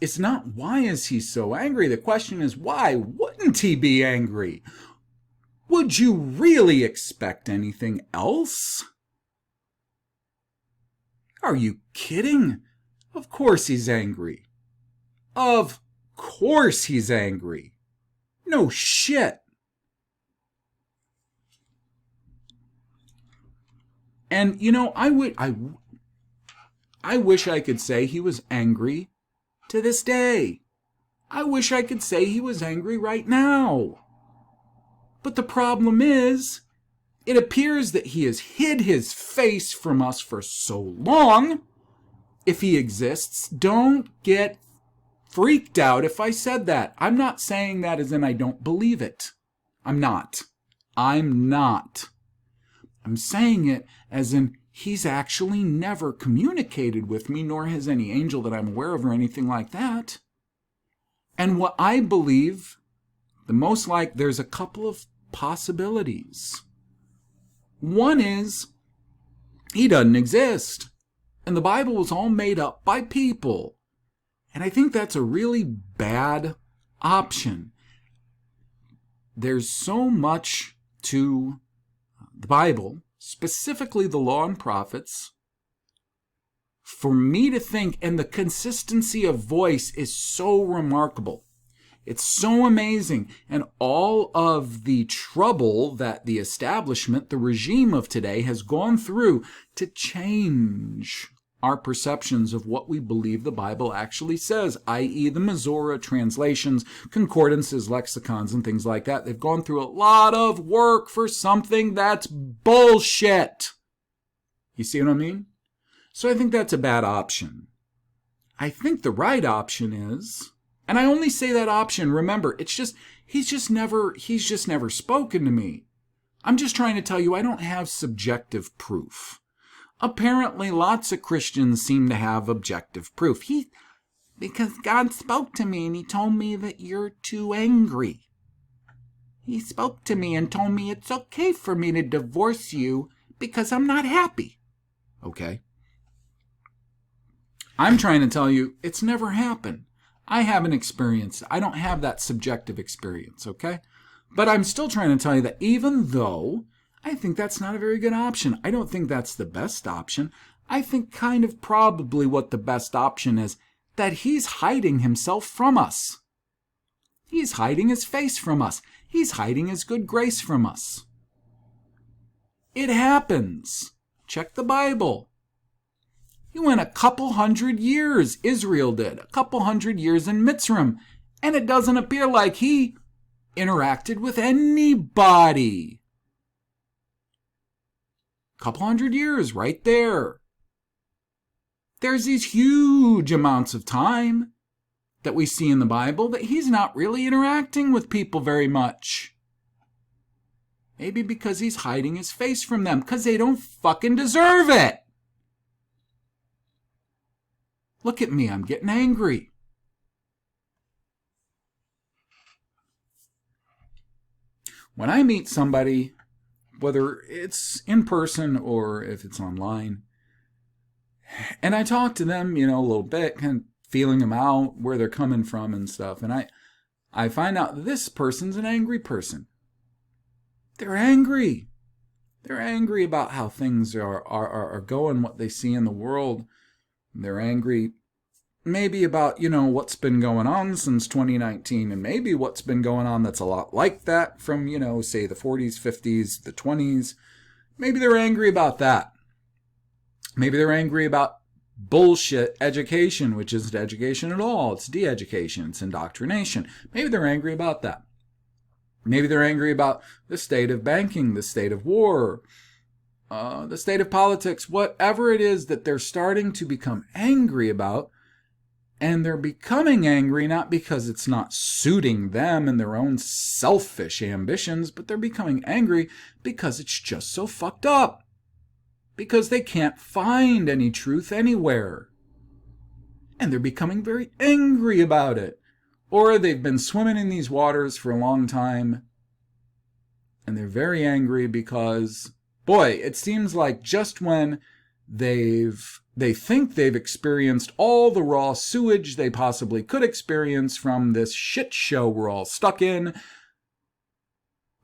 it's not why is he so angry? The question is, why wouldn't he be angry? Would you really expect anything else? Are you kidding? Of course he's angry. Of course he's angry. No shit. And you know, I wish I could say he was angry to this day. I wish I could say he was angry right now. But the problem is, it appears that he has hid his face from us for so long. If he exists, don't get freaked out if I said that. I'm not saying that as in I don't believe it. I'm not. I'm saying it as in he's actually never communicated with me, nor has any angel that I'm aware of or anything like that. And what I believe, there's a couple of possibilities. One is, he doesn't exist. And the Bible was all made up by people. And I think that's a really bad option. There's so much to the Bible, specifically the law and prophets, for me to think, and the consistency of voice is so remarkable. It's so amazing. And all of the trouble that the establishment, the regime of today, has gone through to change our perceptions of what we believe the Bible actually says, i.e. the Masorah translations, concordances, lexicons, and things like that. They've gone through a lot of work for something that's bullshit. You see what I mean? So I think that's a bad option. I think the right option is, and I only say that option, remember, it's just, he's just never spoken to me. I'm just trying to tell you I don't have subjective proof. Apparently, lots of Christians seem to have objective proof. Because God spoke to me and he told me that you're too angry. He spoke to me and told me it's okay for me to divorce you because I'm not happy. Okay? I'm trying to tell you it's never happened. I haven't experienced it. I don't have that subjective experience, okay? But I'm still trying to tell you that even though I think that's not a very good option, I don't think that's the best option. I think kind of probably what the best option is, that he's hiding himself from us. He's hiding his face from us. He's hiding his good grace from us. It happens. Check the Bible. He went a couple hundred years, Israel did, a couple hundred years in Mitzrayim, and it doesn't appear like he interacted with anybody. Couple hundred years right there. There's these huge amounts of time that we see in the Bible that he's not really interacting with people very much. Maybe because he's hiding his face from them, because they don't fucking deserve it. Look at me, I'm getting angry. When I meet somebody, whether it's in person or if it's online, and I talk to them, a little bit, kind of feeling them out, where they're coming from and stuff, and I find out that this person's an angry person. They're angry. They're angry about how things are going, what they see in the world. They're angry maybe about, what's been going on since 2019, and maybe what's been going on that's a lot like that from, say the 40s, 50s, the 20s. Maybe they're angry about that. Maybe they're angry about bullshit education, which isn't education at all. It's de-education. It's indoctrination. Maybe they're angry about that. Maybe they're angry about the state of banking, the state of war, the state of politics, whatever it is that they're starting to become angry about. And they're becoming angry not because it's not suiting them and their own selfish ambitions, but they're becoming angry because it's just so fucked up. Because they can't find any truth anywhere. And they're becoming very angry about it. Or they've been swimming in these waters for a long time, and they're very angry because, boy, it seems like just when they think they've experienced all the raw sewage they possibly could experience from this shit show we're all stuck in,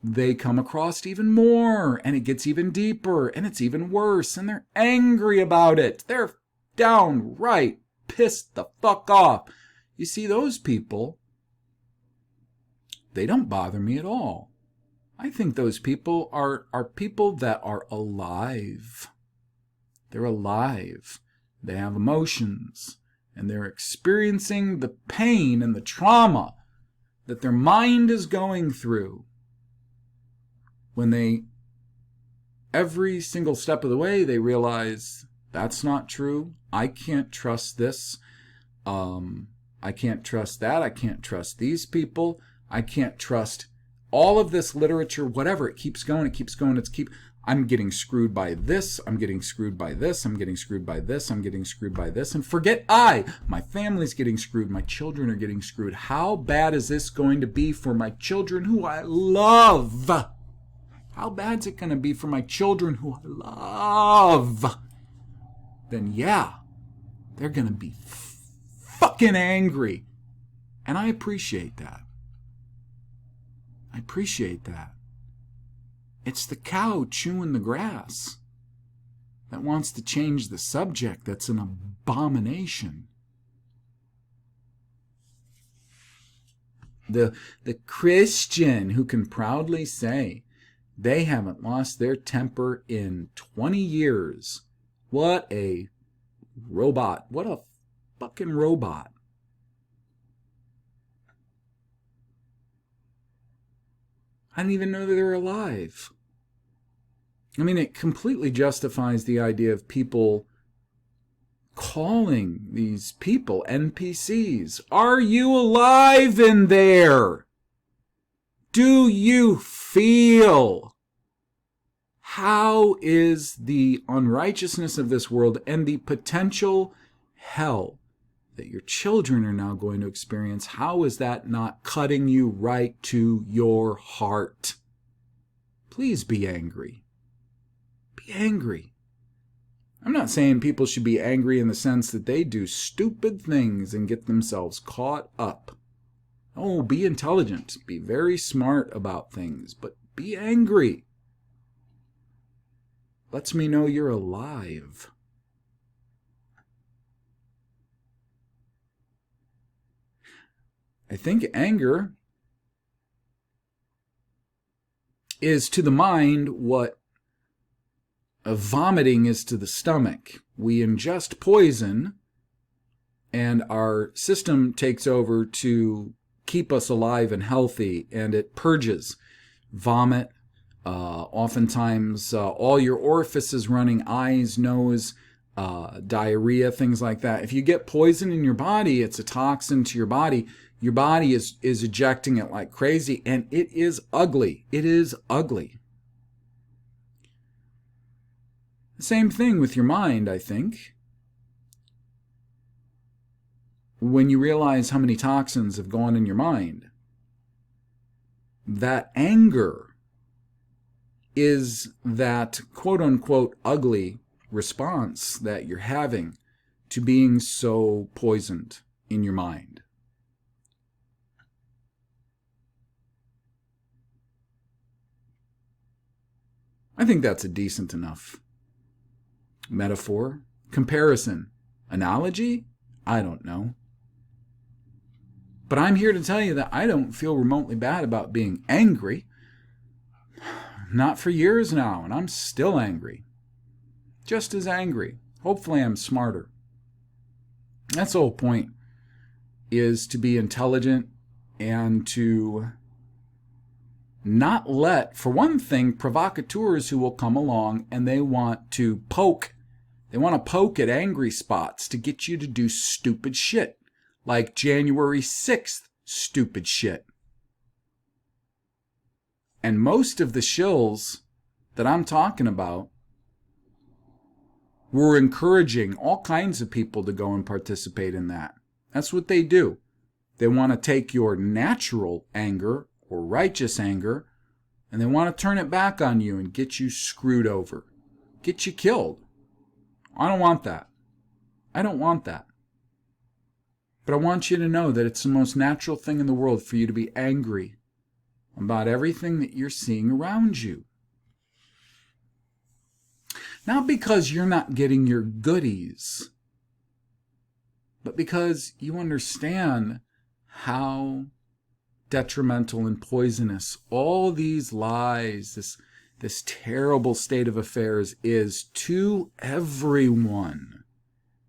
they come across even more, and it gets even deeper, and it's even worse, and they're angry about it. They're downright pissed the fuck off. You see, those people, they don't bother me at all. I think those people are people that are alive. They're alive. They have emotions, and they're experiencing the pain and the trauma that their mind is going through. When every single step of the way, they realize that's not true. I can't trust this. I can't trust that. I can't trust these people. I can't trust all of this literature, whatever. It keeps going. It keeps going. I'm getting screwed by this. I'm getting screwed by this. I'm getting screwed by this. I'm getting screwed by this. And forget my family's getting screwed. My children are getting screwed. How bad is this going to be for my children who I love? How bad is it going to be for my children who I love? Then yeah, they're going to be fucking angry. And I appreciate that. I appreciate that. It's the cow chewing the grass that wants to change the subject. That's an abomination. The Christian who can proudly say they haven't lost their temper in 20 years. What a Robot. What a fucking robot. I didn't even know that they were alive. I mean, it completely justifies the idea of people calling these people NPCs. Are you alive in there? Do you feel? How is the unrighteousness of this world and the potential hell that your children are now going to experience, how is that not cutting you right to your heart? Please be angry. Be angry. I'm not saying people should be angry in the sense that they do stupid things and get themselves caught up. Oh, be intelligent. Be very smart about things, but be angry. Lets me know you're alive. I think anger is to the mind what vomiting is to the stomach. We ingest poison, and our system takes over to keep us alive and healthy, and it purges vomit. Oftentimes, all your orifices running, eyes, nose, diarrhea, things like that. If you get poison in your body, it's a toxin to your body. Your body is ejecting it like crazy, and it is ugly. It is ugly. The same thing with your mind, I think. When you realize how many toxins have gone in your mind, that anger is that quote-unquote ugly response that you're having to being so poisoned in your mind. I think that's a decent enough metaphor, comparison, analogy. I don't know. But I'm here to tell you that I don't feel remotely bad about being angry. Not for years now, and I'm still angry. Just as angry. Hopefully I'm smarter. That's the whole point, is to be intelligent and to not let, for one thing, provocateurs who will come along and they want to poke at angry spots to get you to do stupid shit. Like January 6th stupid shit. And most of the shills that I'm talking about were encouraging all kinds of people to go and participate in that. That's what they do. They want to take your natural anger or righteous anger, and they want to turn it back on you and get you screwed over. Get you killed. I don't want that. I don't want that. But I want you to know that it's the most natural thing in the world for you to be angry about everything that you're seeing around you. Not because you're not getting your goodies, but because you understand how detrimental and poisonous all these lies, this terrible state of affairs is to everyone.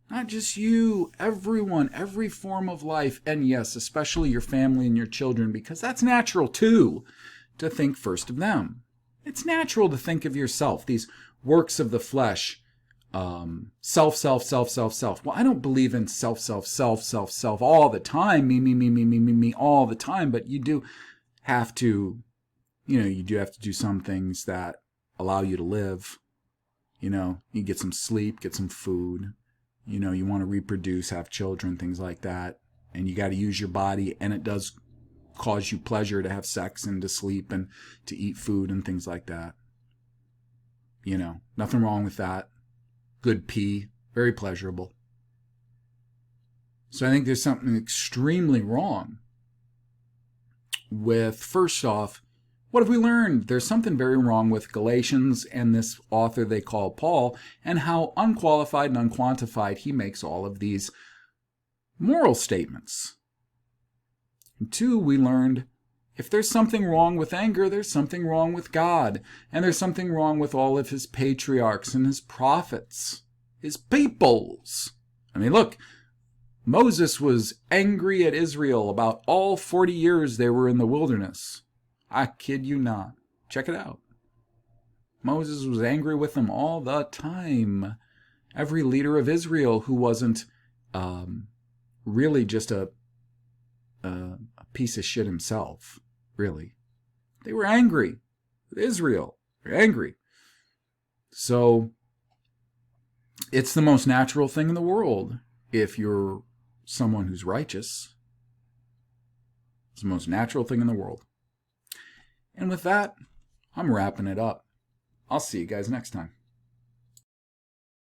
Not just you, everyone, every form of life, and yes, especially your family and your children, because that's natural too, to think first of them. It's natural to think of yourself, these works of the flesh, self. Well, I don't believe in self all the time, me all the time, but you do have to, you do have to do some things that allow you to live. You get some sleep, get some food. You want to reproduce, have children, things like that. And you got to use your body, and it does cause you pleasure to have sex and to sleep and to eat food and things like that. Nothing wrong with that. Good pee, very pleasurable. So I think there's something extremely wrong with, first off, what have we learned? There's something very wrong with Galatians and this author they call Paul, and how unqualified and unquantified he makes all of these moral statements. And two, we learned if there's something wrong with anger, there's something wrong with God, and there's something wrong with all of his patriarchs and his prophets, his peoples. I mean, look, Moses was angry at Israel about all 40 years they were in the wilderness. I kid you not. Check it out. Moses was angry with them all the time. Every leader of Israel who wasn't really just a piece of shit himself, really. They were angry with Israel. They're angry. So it's the most natural thing in the world if you're someone who's righteous. It's the most natural thing in the world. And with that, I'm wrapping it up. I'll see you guys next time.